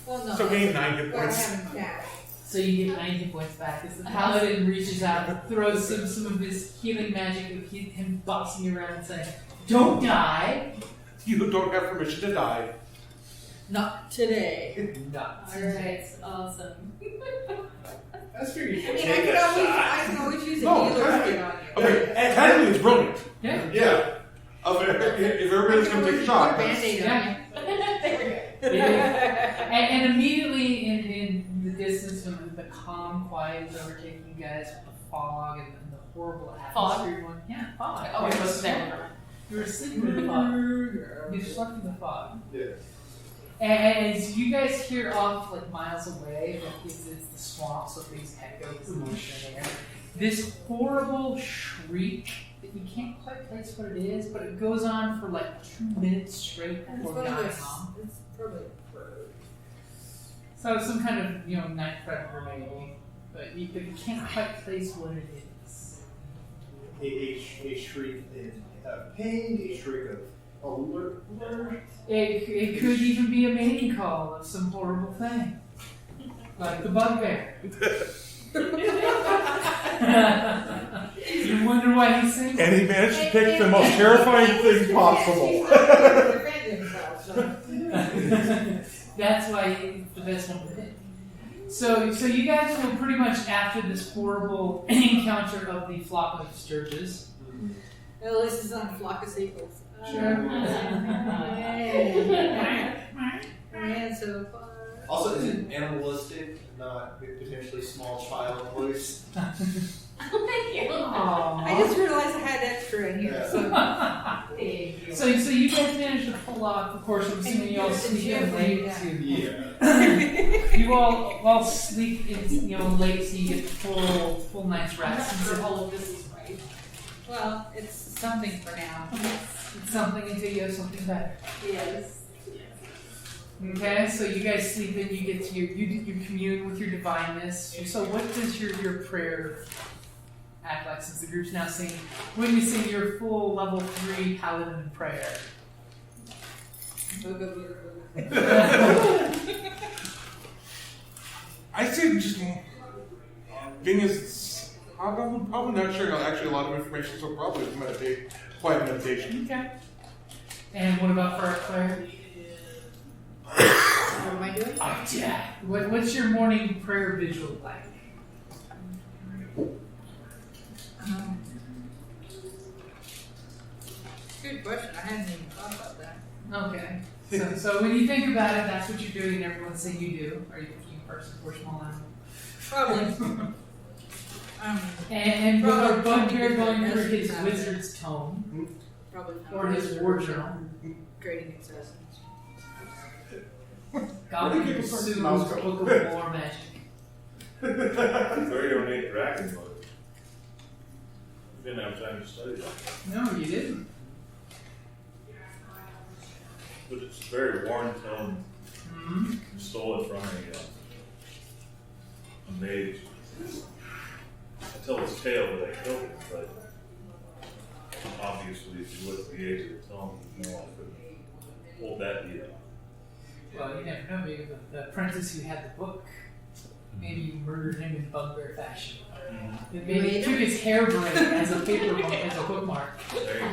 Well, no. So gain 9 hit What points. happened back? So you get 90 points back as the paladin reaches out and throws some of his healing magic of him bossing you around and saying, "Don't die." You don't have permission to die. Not today. Not Alright, awesome. That's pretty. I mean, I can always use a No, healer technically- kit on you. Okay, technically it's brilliant. Yeah. Yeah. If everybody's going to take a shot, Put a that's- Band-Aid on Yeah. There we go. And immediately in the distance when the calm quiet is overtaking you guys with the fog and the horrible atmosphere. Fog? Yeah, fog. Oh, I was there. You were sleeping in the fog. You slept in the fog. Yeah. And as you guys hear off like miles away, like it's the swamp, so things echo this motion there. This horrible shriek that you can't quite place what it is, but it goes on for like 2 minutes straight It's before one of dying those. off. It's probably a bird. So it's some kind of, night predator maybe. But you can't quite place what it is. A shriek in pain, a shriek of alert. It could even be a mating call of some horrible thing. Like the bugbear. You wonder why he sings. And he managed to pick the most terrifying thing possible. That's why it's the best one to pick. So you guys were pretty much after this horrible encounter of the flock of sturges. Well, this is on flock of sequels. Sure. Ran so far. Also, is it animalistic, not potentially small child voice? Thank you. I just realized I had extra in here. Yeah. So you guys managed to pull off. Of course, I'm assuming you all sleep in late too. Yeah. You all sleep in late, so you get full night's rest. And so All of this is right. Well, it's something for now. it's something until you have something better. Yes. Okay, so you guys sleep in. You get to you commune with your divineness. So what does your prayer act like? Since the group's now witnessing your full level 3 paladin prayer. I say just being as I'm probably not sharing actually a lot of information, so probably quiet meditation. Okay. And what about for our prayer? What am I doing? Oh, yeah. What's your morning prayer vigil like? Good question. I hadn't even thought about that. Okay. So when you think about it, that's what you're doing, and everyone's saying you do. Are you thinking person or small animal? Probably. And with our bugbear going through his Probably. wizard's tome, Probably not. or his war journal, Grading assassins. Goblin people pursues start mouse Book of War magic. Very ornate dragon mode. You didn't have time to study that. No, you didn't. But it's a very worn tone. Mm-hmm. You stole it from a mage. I tell his tale that I killed him, but obviously if you look at the age of the tome, you know I couldn't hold that deal. Well, you never know. Maybe the apprentice who had the book, maybe you murdered him in bugbear fashion. And maybe you took his hair braid as a as a bookmark. There you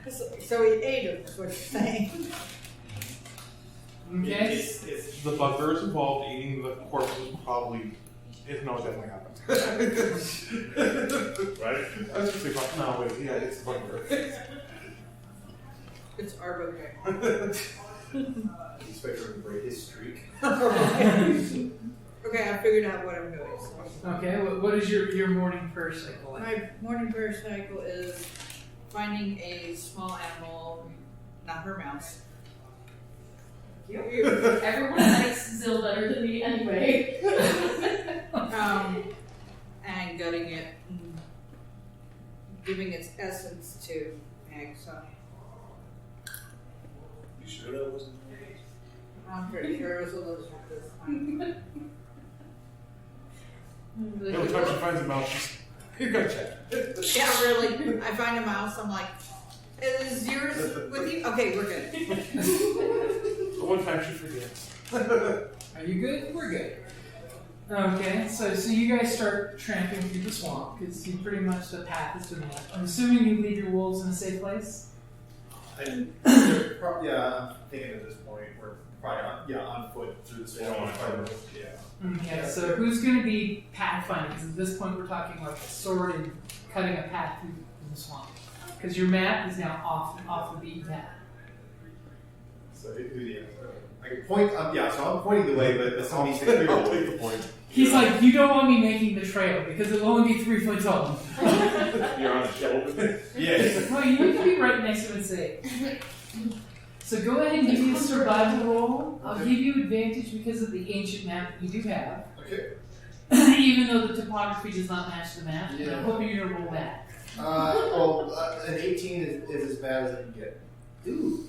go. So he ate him, is what you're saying. Okay. If the bugbear is involved, eating the corpses probably definitely happened. Right? I was just thinking, no, wait, yeah, it's the bugbear. It's our bugbear. He's expecting to break his streak. Okay, I figured out what I'm doing. So. Okay. What is your morning prayer cycle like? My morning prayer cycle is finding a small animal, not her mouse. Everyone likes Zill better than me anyway. And gutting it, and giving its essence to Meg. So You sure that wasn't? I'm pretty sure it was a lizard this time. Every time she finds a mouse, she's, you gotta check. Yeah, really. I find a mouse. I'm like, is yours with you? Okay, we're good. The one time she forgets. Are you good? We're good. Okay, so you guys start tramping through the swamp because you pretty much the path is to the left. I'm assuming you leave your wolves in a safe place. I'm thinking at this point we're probably on foot through the They don't want swamp. to Yeah. Okay, so who's going to be pathfinding? Because at this point we're talking like a sword and cutting a path through the swamp. Because your map is now off the beaten path. So I can point. So I'm pointing the way, but somebody needs to clear I'll the way. take the point. He's like, you don't want me making the trail because it'll only be 3 foot tall. You're on his shoulder. Yes. No, you need to be right next to him and say. So go ahead and give me a survival roll. I'll give you advantage because of the ancient map that you do have. Okay. Even though the topography does not match the map. Yeah. I'm hoping you're going to roll that. An 18 is as bad as I can get. Ooh.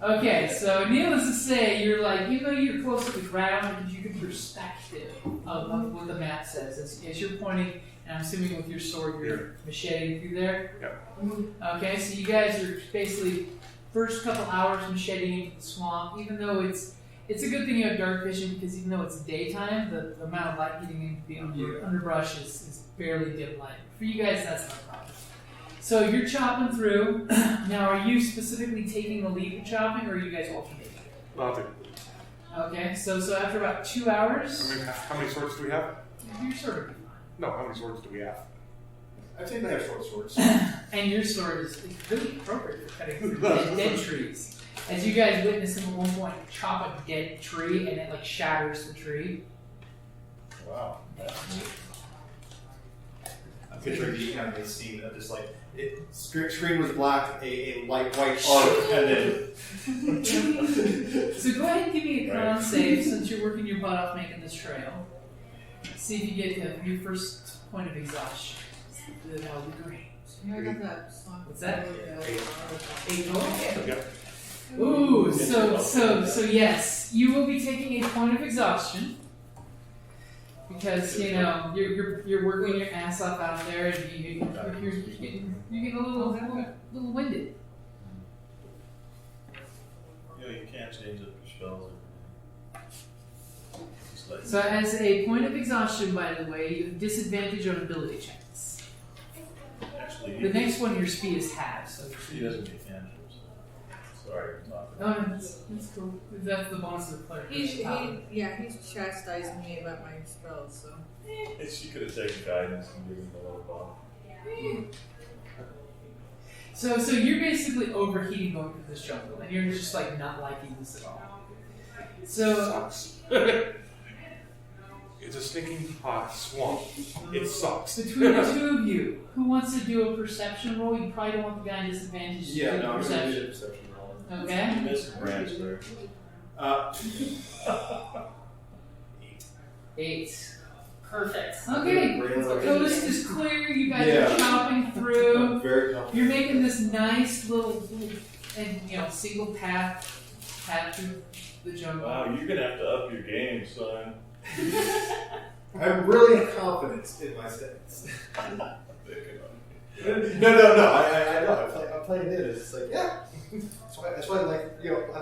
Okay, so needless to say, you're like, even though you're close to the ground, it gives you the perspective of what the map says. As you're pointing, and I'm assuming with your sword, you're macheting through there. Yeah. Okay, so you guys are basically first couple hours macheting into the swamp. Even though it's a good thing you have dark vision, because even though it's daytime, the amount of light getting into the underbrush is barely dim light. For you guys, that's not a problem. So you're chopping through. Now, are you specifically taking the lead in chopping, or are you guys alternating? Nothing. Okay, so after about 2 hours, I mean, how many swords do we have? you're sort of fine. No, how many swords do we have? I'd say they have short swords. And your sword is really appropriate for cutting through dead trees. As you guys witness him at one point chop a dead tree, and it like shatters the tree. Wow. I'm picturing the anime scene of just like screen was black, a light white arc, and then. So go ahead and give me a con save since you're working your butt off making this trail. See if you get your first point of exhaustion. That'll be great. I got that song. What's that? 8 total? Yep. Ooh, so yes, you will be taking a point of exhaustion because you know you're working your ass off out there, and you're getting a little winded. You know, you can't change up your spells. So as a point of exhaustion, by the way, you have disadvantage on ability checks. Actually, The next one, your speed is halved, so he doesn't get cantrips. Sorry, not oh, no, that's cool. That's the bonus of the player. He's chastising me about my spells, so. She could have taken guidance and given the low ball. So you're basically overheating going through this jungle, and you're just like not liking this at all. So Sucks. It's a stinking hot swamp. It sucks. between the two of you, who wants to do a perception roll? You probably don't want the guy in disadvantage to Yeah, do no, I'm perception. going to do a perception roll. Okay. You missed a branch there. 8. Perfect. Okay. The coast is clear. You guys are chopping through. Very comfortable. You're making this nice little and single path through the jungle. Wow, you're gonna have to up your game, son. I'm really confident in my stance. No. I know. I'm playing it. It's like, yeah. That's why I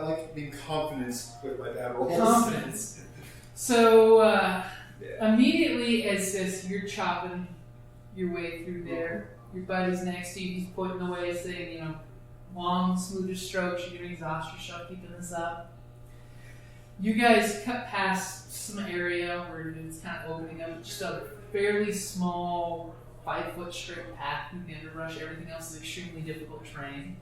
like being confident with my bad rolls. Confidence. So immediately as you're chopping your way through there, your buddy's next to you. He's pointing away, saying, long, smoother strokes. You're gonna exhaust yourself keeping this up. You guys cut past some area where it's kind of opening up, just a fairly small 5-foot straight path through the underbrush. Everything else is extremely difficult terrain.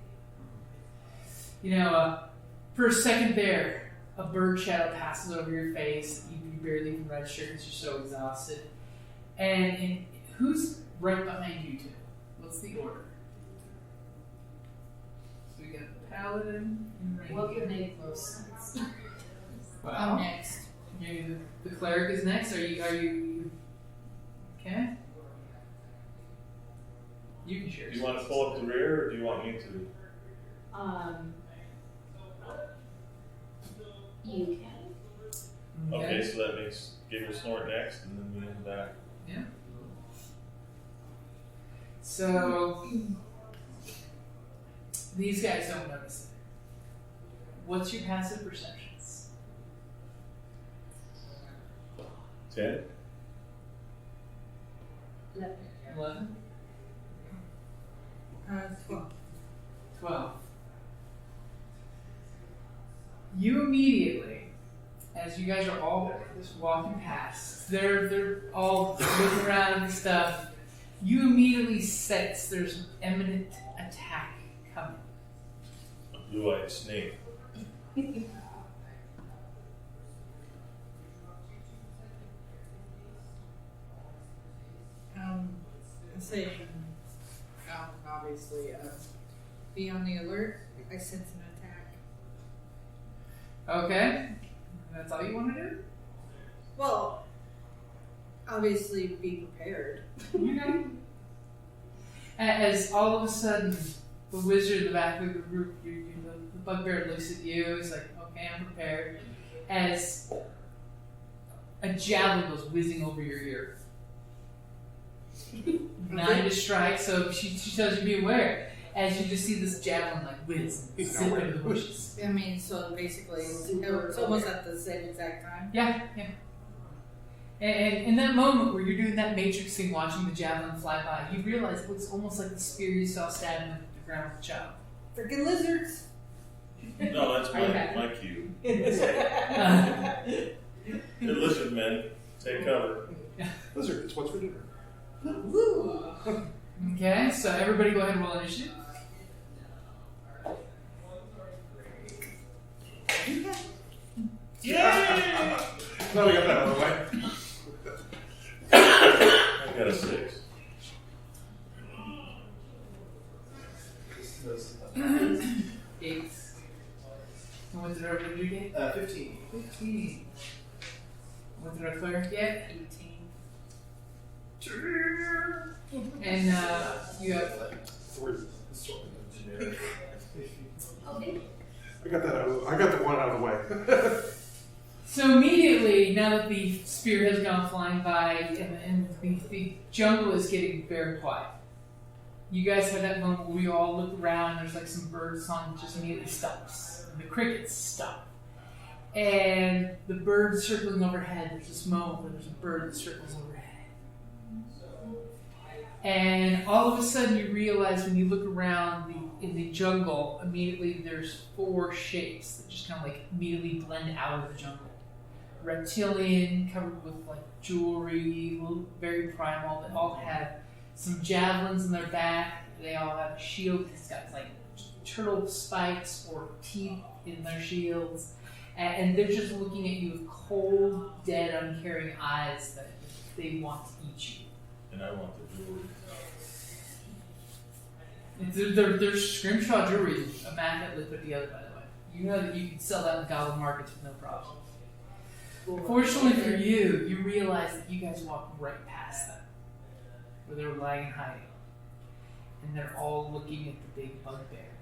For a second there, a bird shadow passes over your face. You barely can register because you're so exhausted. And who's right behind you two? What's the order? So we got the paladin and ranger. What would make most sense? Wow. I'm next. The cleric is next. Are you okay? You can share. Do you want to pull up the rear, or do you want me to? You can. Okay, so that makes Giggle Snort next, and then me in the back. Yeah. So these guys don't notice it. What's your passive perceptions? 10. 11? 12. 12. You immediately, as you guys are all just walking past, they're all looking around and stuff. You immediately sense there's an imminent attack coming. A blue-eyed snake. Saying, obviously, be on the alert. I sense an attack. Okay. That's all you want to do? Well, obviously, be prepared. Okay. As all of a sudden, the wizard in the back of the group, the bugbear looks at you. He's like, okay, I'm prepared. As a javelin goes whizzing over your ear. 9 to strike, so she tells you to be aware. As you just see this javelin like whiz and zip into the bushes. I mean, so basically, it's almost at the same exact time. Yeah. And in that moment where you're doing that Matrix thing, watching the javelin fly by, you realize it looks almost like the spear you saw stabbing into the ground with the child. Freaking lizards. No, that's my cue. Hey, listen, men, take cover. Lizard, it's what's for dinner. Okay, so everybody go ahead and roll initiative. Yeah! No, we got that out of the way. I got a 6. Eight. And what did our leader get? 15. 15. What did our cleric get? 18. And you have what? 3. Generic. Okay. I got the one out of the way. So immediately, now that the spear has gone flying by and the jungle is getting very quiet, you guys have that moment where you all look around, there's like some bird song that just immediately stops. And the crickets stop. And the bird circling overhead, there's this moment where there's a bird that circles overhead. And all of a sudden you realize when you look around in the jungle, immediately there's 4 shapes that just kind of like immediately blend out of the jungle. Reptilian, covered with like jewelry, very primal. They all have some javelins in their back. They all have a shield that's got like turtle spikes or teeth in their shields. And they're just looking at you with cold, dead, uncaring eyes that they want to eat you. And I want the jewelry. Their scrimshaw jewelry is immaculately put together, by the way. You know that you can sell that in the goblin markets with no problem. Fortunately for you, you realize that you guys walked right past them, where they were lying and hiding. And they're all looking at the big bugbear.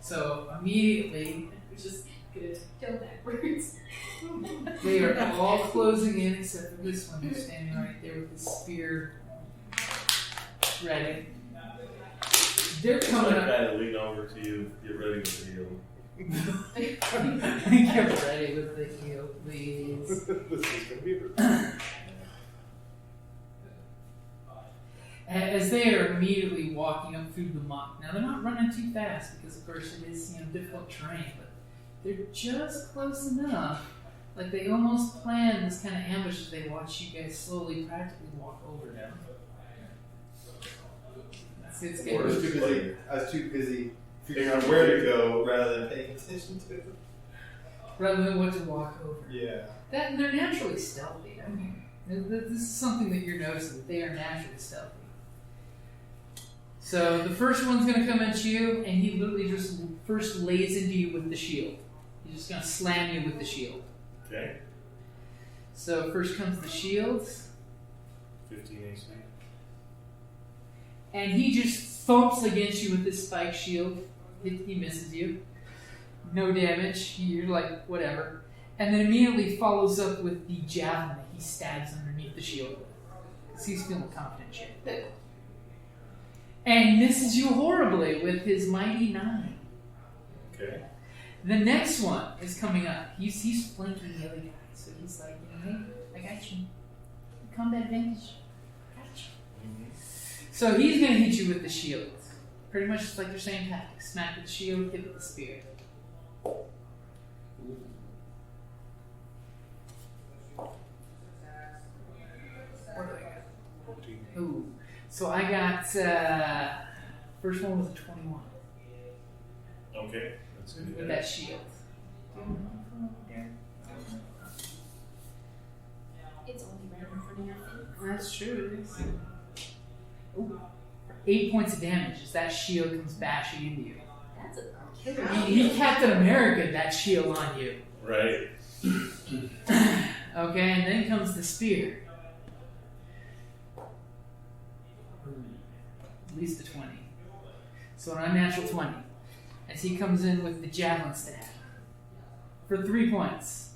So immediately, Which is good. Go backwards. they are all closing in except for this one who's standing right there with his spear ready. They're coming I up. kind of lean over to you, get ready with the heel. Get ready with the heel, please. This is going to be As they are immediately walking up through the muck. Now they're not running too fast because of course it is difficult terrain, but they're just close enough. Like they almost planned this kind of ambush as they watch you guys slowly practically walk over them. It's I was too busy figuring out where to go rather than paying attention to it. rather than what to walk over. Yeah. That they're naturally stealthy. I mean, this is something that you're noticing, that they are naturally stealthy. So the first one's going to come at you, and he literally just first lays into you with the shield. He's just going to slam you with the shield. Okay. So first comes the shield. 15 AC. And he just thumps against you with this spike shield. He misses you. No damage. You're like, whatever. And then immediately follows up with the javelin that he stabs underneath the shield with. Because he's feeling confident shit. And misses you horribly with his mighty 9. Okay. The next one is coming up. He's flanking the other guy. So he's like, hey, I got you. Combat advantage. Got you. So he's going to hit you with the shield. Pretty much just like their same tactic. Smack with the shield, hit with the spear. What do I got? 14. Ooh. So I got, first one was a 21. Okay. That's good. With that shield. It's only right in front of your face. That's true, it is. Ooh. 8 points of damage as that shield comes bashing into you. That's a killer. He Captain America that shield on you. Right. Okay, and then comes the spear. At least a 20. So an unnatural 20. As he comes in with the javelin stab. For 3 points.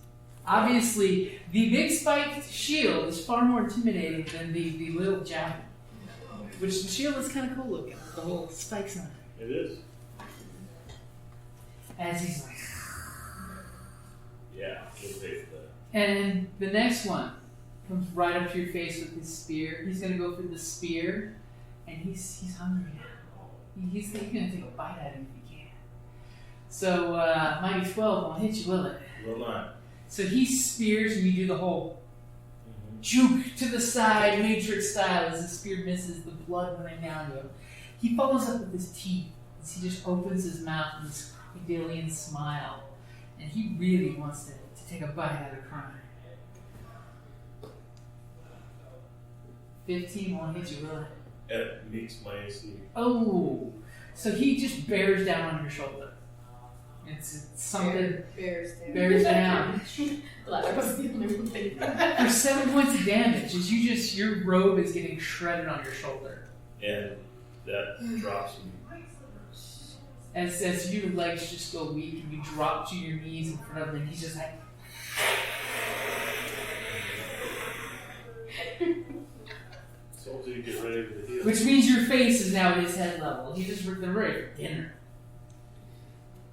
Obviously, the big spiked shield is far more intimidating than the little javelin. Which the shield is kind of cool looking. With the whole spikes on it. It is. As he's like... Yeah, we'll pay for that. And the next one comes right up to your face with his spear. He's going to go for the spear. And he's hungry now. He's going to take a bite at him if he can. So, Mighty 12 won't hit you, will it? Will not. So he spears and you do the whole juke to the side, Matrix style, as the spear misses, the blood running down you. He follows up with his teeth as he just opens his mouth in this crocodilian smile. And he really wants to take a bite out of crime. 15 won't hit you, will it? It meets my AC. Oh! So he just bears down on your shoulder. It's something... Bears down. Glad I wasn't the only one thinking For 7 points of damage, as your robe is getting shredded on your shoulder. And that drops you. As your legs just go weak and you drop to your knees in front of him, and he's just like... So until you get ready for the heal. Which means your face is now at his head level. They're ready for dinner.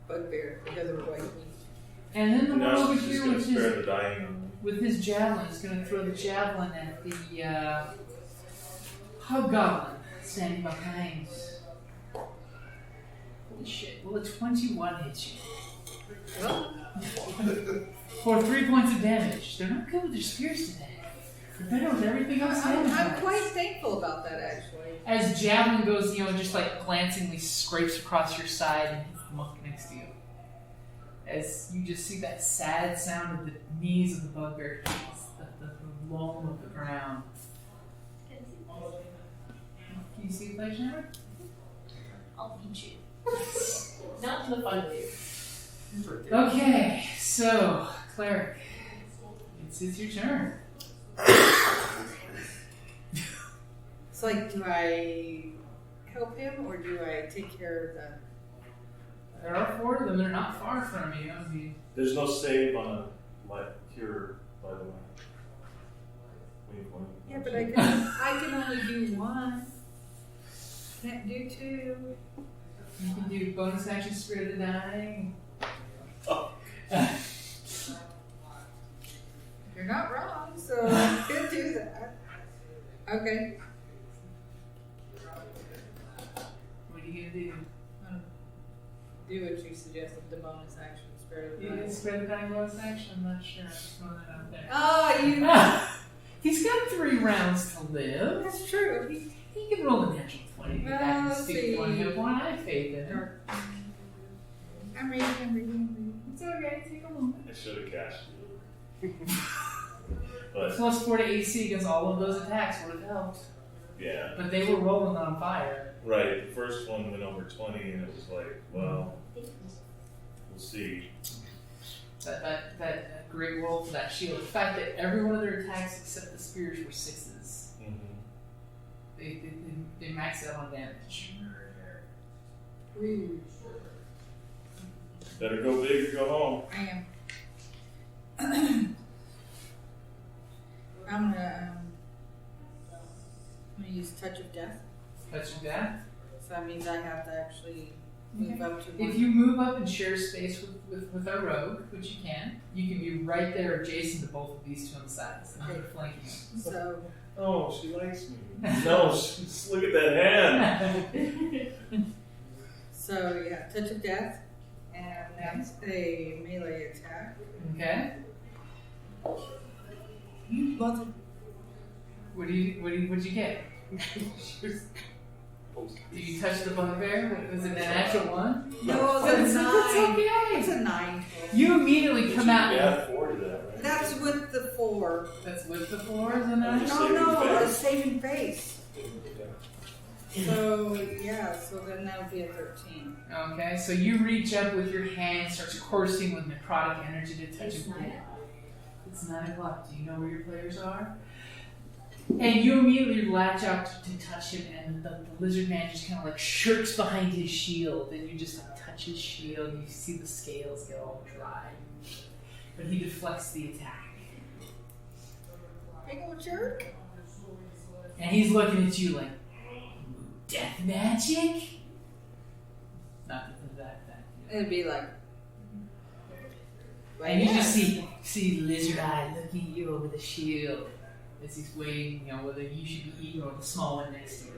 Bugbear, because we're going to eat. And then the one No, over she's just here going to with spare his, the dying. with his javelin is going to throw the javelin at the Goblin standing behind. Holy shit. Well, a 21 hits you. Well, For 3 points of damage. They're not good with their spears today. They're better with everything else. I'm quite thankful about that, actually. As javelin goes, just like glancingly scrapes across your side and hits the monk next to you. As you just see that sad sound of the knees of the bugbear hits the loam of the ground. Can you see the place now? I'll eat you. Not in the fun way. Okay, so, Cleric. It's your turn. It's like, do I help him or do I take care of the... There are 4 of them. They're not far from you. I mean, There's no save on a cure, by the way. Yeah, but I can only do 1. Can't do 2. you can do bonus action Spirit of the Dying. Oh. You're not wrong, so I could do that. Okay. What are you going to do? Do what you suggested, the bonus action, Spirit of the You Dying. can Spirit of the Dying bonus action? I'm not sure. I'm just throwing that out there. Oh, He's got 3 rounds to live. That's true. He can roll a natural 20. Well, That can let's speak see. 1 hit point. I have faith in him. I'm reading. It's okay. Take a moment. I should have cashed it. But, Plus 4 to AC against all of those attacks would have helped. yeah. But they were rolling on fire. Right, the first one went over 20, and it was like, well, we'll see. That great roll for that shield. The fact that every one of their attacks except the spears were 6s. They maxed out on damage. Better go big or go home. I am. I'm gonna use Touch of Death. Touch of Death. So that means I have to actually move up to 1. If you move up and share space with a rogue, which you can be right there adjacent to both of these 2 on the sides. And they're flanking you. So, Oh, she likes me. No, just look at that hand. so yeah, Touch of Death, and that's a melee attack. Okay. You mother. What'd you get? Did you touch the bugbear? Was it a natural 1? No, It's it's a 9. okay. It's a 9. You immediately come out. Yeah, 4 to that, right? That's with the 4. That's with the 4, is it not? No, a saving face. So yeah, so then that would be a 13. Okay, so you reach up with your hand, starts coursing with necrotic energy to touch It's him. 9 o'clock. It's 9 o'clock. Do you know where your players are? And you immediately latch out to touch him, and the lizard man just kind of like shirks behind his shield, and you just like, touch his shield, and you see the scales get all dry. But he deflects the attack. Big old jerk. And he's looking at you like, death magic? Not that. It'd be like. And you just see Lizard Eye looking at you over the shield as he's weighing, whether you should be eating or the small one next to you.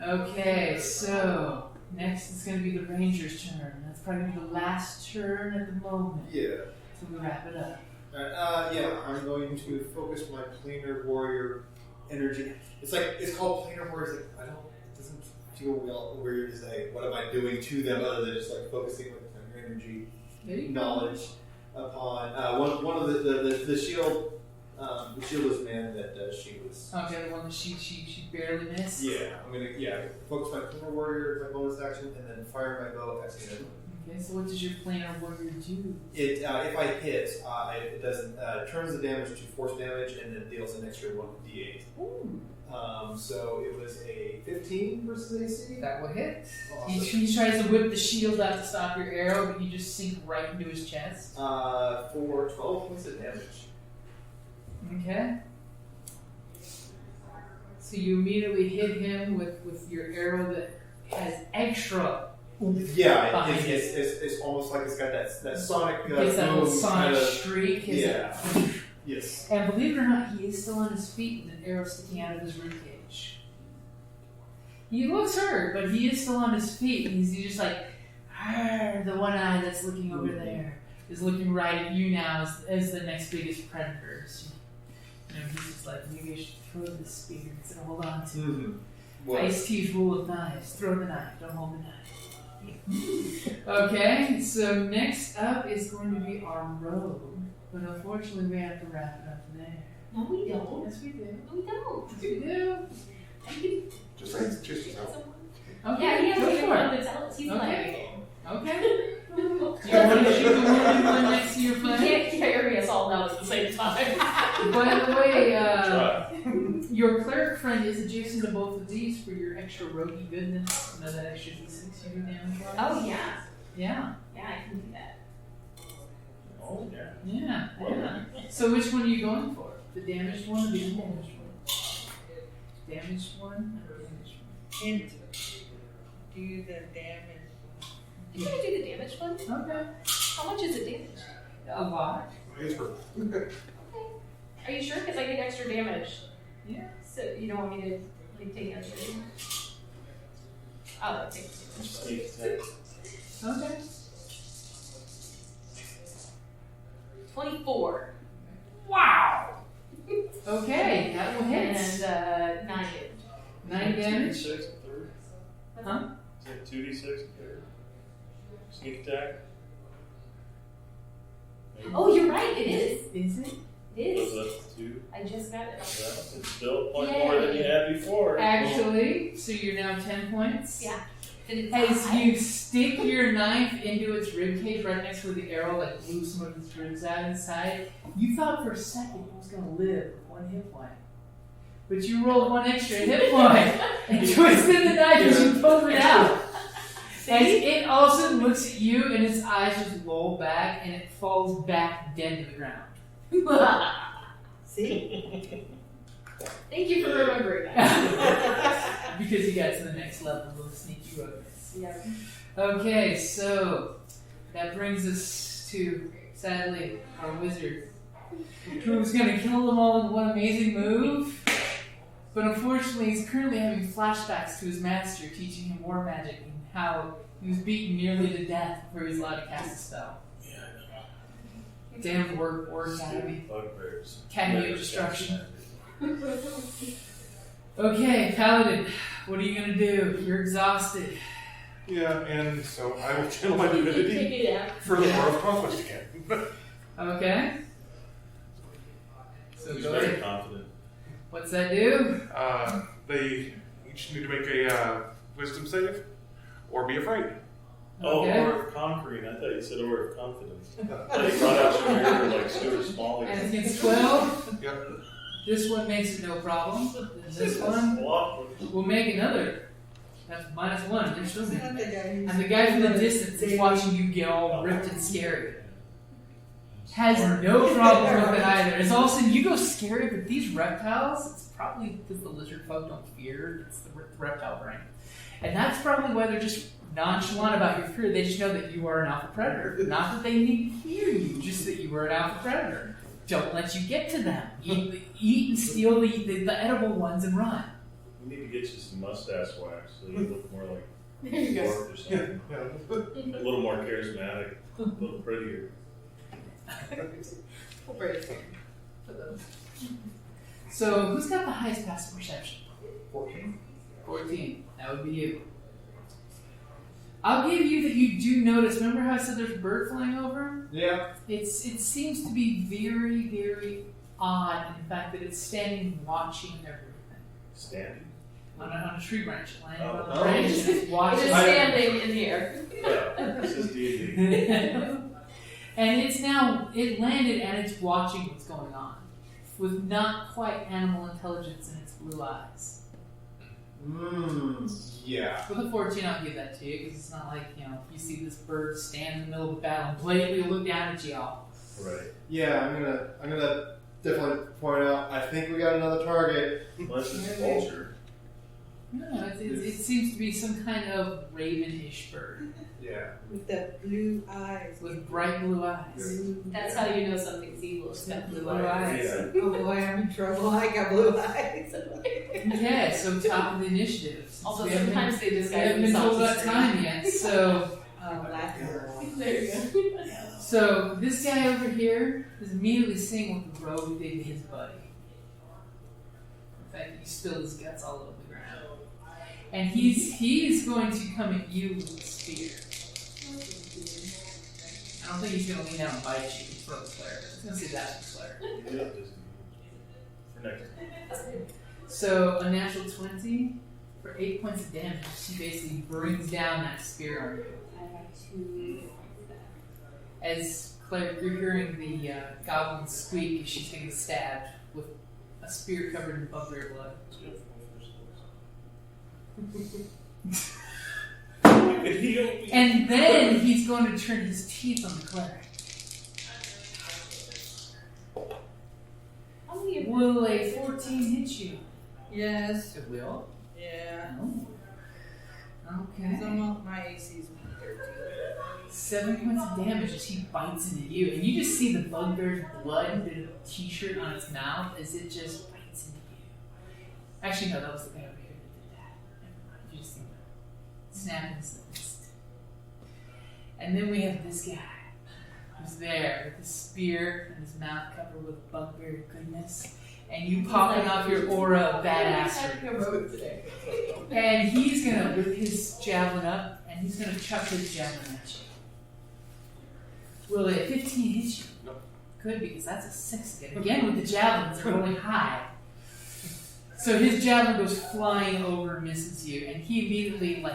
Okay, so next it's going to be the Ranger's turn. That's probably the last turn at the moment. Yeah. So we wrap it up. I'm going to focus my planar warrior energy. It's called planar warriors. It doesn't feel weird to say. What am I doing to them other than just like focusing with my energy knowledge upon one of the shield. The shieldless man that she was. Okay, the one that she barely missed. Yeah, I'm gonna focus my planar warrior, my bonus action, and then fire my bow at him. Okay, so what does your planar warrior do? It if I hit, it doesn't turns the damage to force damage and then deals an extra 1d8. Ooh. So it was a 15 versus AC. That will hit. Awesome. He tries to whip the shield out to stop your arrow, but you just sink right into his chest. For 12 points of damage. Okay. So you immediately hit him with your arrow that has extra. Yeah, it's almost like it's got that sonic. It's that little boom sonic kind of, streak. Yeah. Yes. And believe it or not, he is still on his feet with an arrow sticking out of his ribcage. He looks hurt, but he is still on his feet. And he's just like, the one eye that's looking over there is looking right at you now as the next biggest predator. So, he's just like, maybe I should throw the spear instead of hold on to it. Mm-hmm. Ice-T's rule of knives. Throw the knife, don't hold the knife. Okay, so next up is going to be our rogue. But unfortunately, we have to wrap it up there. No, we don't. Yes, we do. No, we don't. Yes, we do. Just yourself. Okay, Yeah, he has go to for get it. the tell us he's Okay. like. Okay. Do you want to shoot the wounded one next to your You friend? can't carry us all out at the same time. By the way, your cleric friend is adjacent to both of these for your extra roguey goodness. That extra d6 you do damage wise. Oh, yeah. Yeah. Yeah, I can do that. Oh, yeah. Yeah. So which one are you going for? The damaged one or the undamaged one? Damaged one or damaged one? Hint. Do the damage. I'm gonna do the damage one. Okay. How much is it damage? A lot. It's for Are you sure? Because I get extra damage. Yeah. So you don't want me to like take extra damage? I'll take damage. Sneak attack. Okay. 24. Wow. Okay, that will hit. And 9 damage. 9 damage. 2d6 and third. Huh? Is it 2d6 and third? Sneak attack? Maybe. Oh, you're right. It is. Is it? It Was is. that 2? I just got it. Yeah, it's still a point Yay. more than you had before. Actually, so you're now 10 points. Yeah. Did it As die? you stick your knife into its ribcage right next to where the arrow like blew some of its ribs out inside, you thought for a second it was going to live with 1 hit point. But you rolled 1 extra hit point and twisted the knife as you pulled it out. And it also looks at you and its eyes just roll back and it falls back dead to the ground. See? Thank you for remembering that. Because you got to the next level of the sneaky rogueness. Yeah. Okay, so that brings us to, sadly, our wizard, who's going to kill them all in one amazing move. But unfortunately, he's currently having flashbacks to his master, teaching him war magic and how he was beaten nearly to death before he was allowed to cast a spell. Yeah, I know. Damn war academy. Bugbears. Academy of Destruction. Okay, Paladin, what are you going to do? You're exhausted. yeah, and so I will channel my Take divinity it out. for the War of Conquest again. Okay. So He's go very ahead. confident. What's that do? They each need to make a wisdom save or be afraid. Oh, Okay. or of concrete. I thought you said or of confidence. Like brought out your mirror like Stuart Smalley. And it gets 12. Yep. This one makes it no problem. And this one will make another. That's -1. They're still Not the there. guy who's- And the guy from the distance is watching you get all ripped and scary. Has no problem with it either. It's all of a sudden you go scary, but these reptiles, it's probably because the lizard folk don't fear. It's the reptile brain. And that's probably why they're just nonchalant about your fear. They just know that you are an alpha predator. Not that they need to fear you, just that you are an alpha predator. Don't let you get to them. Eat and steal the edible ones and run. We need to get you some mustache wax so you look more like There you go. dwarf or something. A little more charismatic, a little prettier. We'll break it for those. So, who's got the highest passive perception? 14. 14. That would be you. I'll give you that you do notice. Remember how I said there's a bird flying over? Yeah. It seems to be very, very odd in the fact that it's standing watching everything. Standing? On a tree branch. Landing on the Oh. branch and it's It watching. is standing in the air. Yeah, this is D&D. And it landed and it's watching what's going on. With not quite animal intelligence in its blue eyes. Yeah. With a 14, I'll give that to you, because it's not like, you see this bird stand in the middle of the battle and blatantly look down at y'all. Right. Yeah, I'm gonna definitely point out. I think we got another target. Unless it's a vulture. No, it seems to be some kind of ravenish bird Yeah. With the blue eyes. with bright blue eyes. That's how you know something's evil. It's got blue Blue eyes. eyes. Oh boy, I'm in trouble. I got blue eyes. Okay, so top of the initiative. Since Also, we haven't sometimes they been- disguise we haven't been told about themselves as time yet, so... Black girl. There you go. So this guy over here is immediately seeing what the rogue did to his buddy. In fact, he spilled his guts all over the ground. And he's going to come at you with a spear. I don't think he's going to lean down and bite you for the flare. He's going to say that for flare. Yeah, just for next time. So a natural 20 for 8 points of damage. She basically brings down that spear on you. I have 2. As Claire, you're hearing the goblin squeak as she's getting stabbed with a spear covered in bugbear blood. And then he's going to turn his teeth on the cleric. How many of Will a 14 hit you? Yes. It will. Yeah. Oh. It's Okay. almost my AC's 113. 7 points of damage as he bites into you, and you just see the bugbear's blood, the t-shirt on its mouth, as it just bites into you. Actually, no, that was the guy over here that did that. Never mind. You just see the snap his wrist. And then we have this guy who's there with his spear and his mouth covered with bugbear goodness, and you popping off your aura of badassery. And he's gonna whip his javelin up, and he's gonna chuck his javelin at you. Will a 15 hit you? No. Good, because that's a 6 again. Again, with the javelins, they're rolling high. So his javelin goes flying over and misses you, and he immediately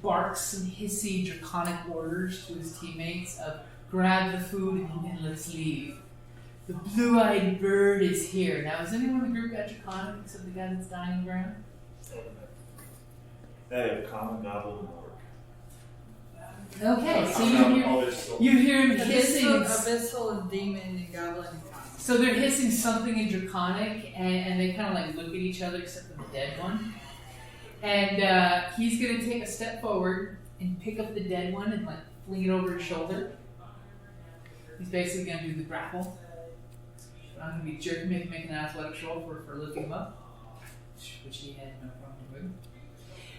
barks some hissy, draconic orders to his teammates of grab the food and let's leave. The blue-eyed bird is here. Now, is anyone in the group got draconic except the guy that's dying on the ground? I have common goblin orc. Okay, so you hear him hissing. Abyssal and demon and goblin and common. So they're hissing something in draconic, and they kind of look at each other except for the dead one. And he's going to take a step forward and pick up the dead one and fling it over his shoulder. He's basically going to do the grapple. I'm going to be jerking, making an athletics roll for lifting him up, which he had no problem with.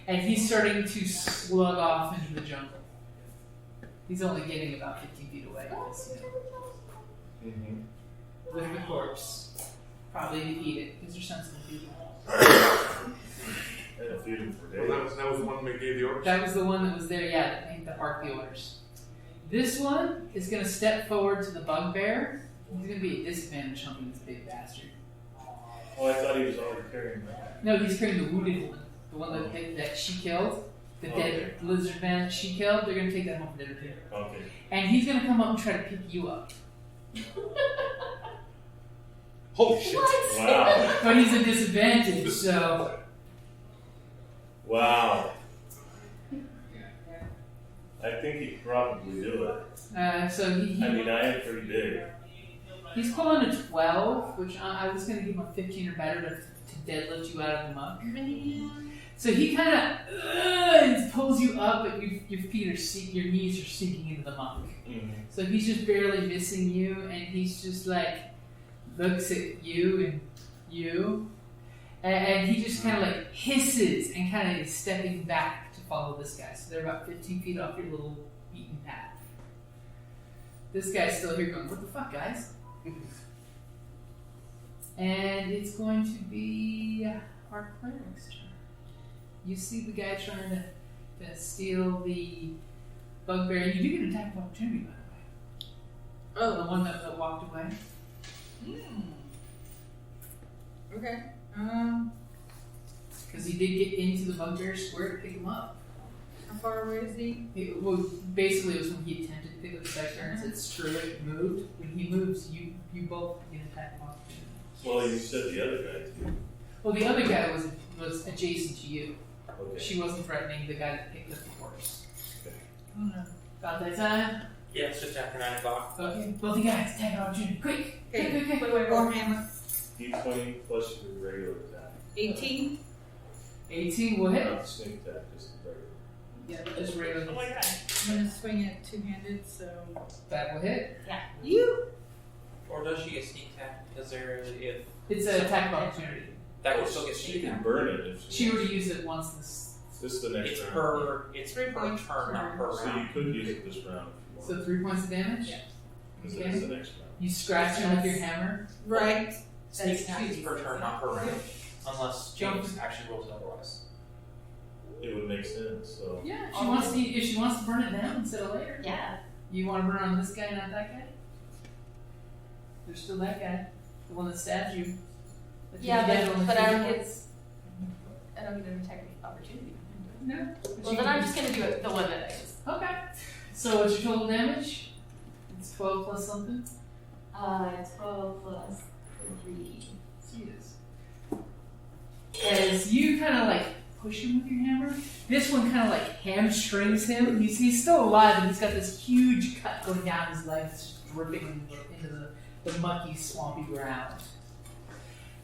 And he's starting to slug off into the jungle. He's only getting about 15 feet away. Lift the corpse. Probably to eat it, because they're sensitive people. They'll feed him for days. Well, that was the one that gave the orders? That was the one that was there, that made the bark the orders. This one is going to step forward to the bugbear. He's going to be at disadvantage humping this big bastard. Oh, I thought he was already carrying that. No, he's carrying the wounded one. The one that she killed. the dead lizard man that she killed, they're going to take that home for dinner too. Okay. And he's going to come up and try to pick you up. Holy shit. What? Wow. But he's a disadvantage, so... Wow. I think he'd probably do it. So he I mean, I am pretty big. he's pulling a 12, which I was going to give him a 15 or better to deadlift you out of the muck. So he kind of pulls you up, but your feet are your knees are sinking into the muck. Mm-hmm. So he's just barely missing you, and he's just like looks at you and you, and he just kind of like hisses and kind of is stepping back to follow this guy. So they're about 15 feet off your little beaten path. This guy's still here going, "What the fuck, guys?" And it's going to be our cleric's turn. You see the guy trying to steal the bugbear. You do get an attack of opportunity, by the way. Oh, the one that walked away. Okay. Because he did get into the bugbear square to pick him up. How far away is he? Well, basically, it was when he attempted to pick up the bugbear and said, "Screw it," moved. When he moves, you both get an attack of opportunity. Well, you said the other guy too. Well, the other guy was adjacent to you. Okay. She wasn't threatening the guy that picked up the horse. Oh no. About that time? Yeah, it's just after 9 o'clock. Okay, both the guys, attack of opportunity. Quick! Okay. Quick! Warhammer. D20 plus your regular attack. 18. 18 will hit. Not sneak attack, just the regular. Yeah, just regular. Oh my god. I'm gonna swing it two-handed, so. That will hit. You. Or does she get sneak attack? Because if It's an attack of opportunity. that will still get She sneak can attack. burn it if She already used it once this. This is the next It's round. it's per turn, not per So you round. could use it this round if you want. So 3 points of damage. Yeah. Because it's the next round. You scratch him with your hammer. Right. Sneak That's attack is not per turn, not per round. Unless Jump. James actually rolls otherwise. It would make sense. So Yeah, if she wants to burn it down instead of later. Yeah. You want to burn on this guy, not that guy? There's still that guy, the one that stabbed you. Yeah, but but I don't get an attack of opportunity. No. Well, then I'm just gonna do it the one that I just. Okay. So what's your total damage? It's 12 plus something. 12 plus 3. Jesus. As you kind of like push him with your hammer, this one kind of like hamstrings him. He's still alive, and he's got this huge cut going down his leg, that's just dripping into the mucky, swampy ground.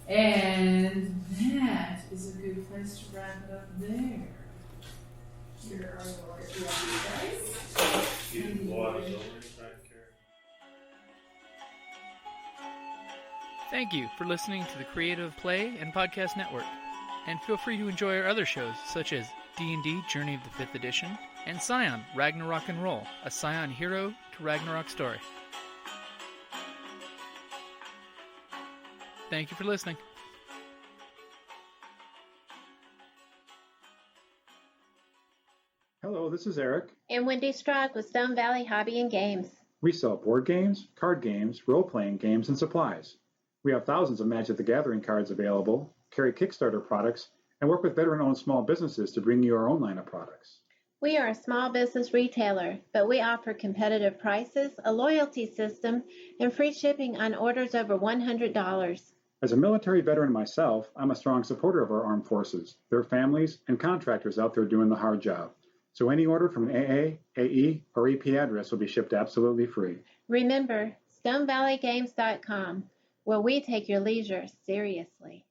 And that is a good place to wrap it up there. Here are your guys. keep water over. Thank you for listening to the Creative Play and Podcast Network. And feel free to enjoy our other shows, such as D&D Journey of the 5th Edition, and Scion Ragnarok and Roll, a Scion hero to Ragnarok story. Thank you for listening. Hello, this is Eric. And Wendy Strock with Stone Valley Hobby and Games. We sell board games, card games, role-playing games, and supplies. We have thousands of Magic the Gathering cards available, carry Kickstarter products, and work with veteran-owned small businesses to bring you our own line of products. We are a small business retailer, but we offer competitive prices, a loyalty system, and free shipping on orders over $100. As a military veteran myself, I'm a strong supporter of our armed forces, their families, and contractors out there doing the hard job. So any order from an AA, AE, or EP address will be shipped absolutely free. Remember, StoneValleyGames.com, where we take your leisure seriously.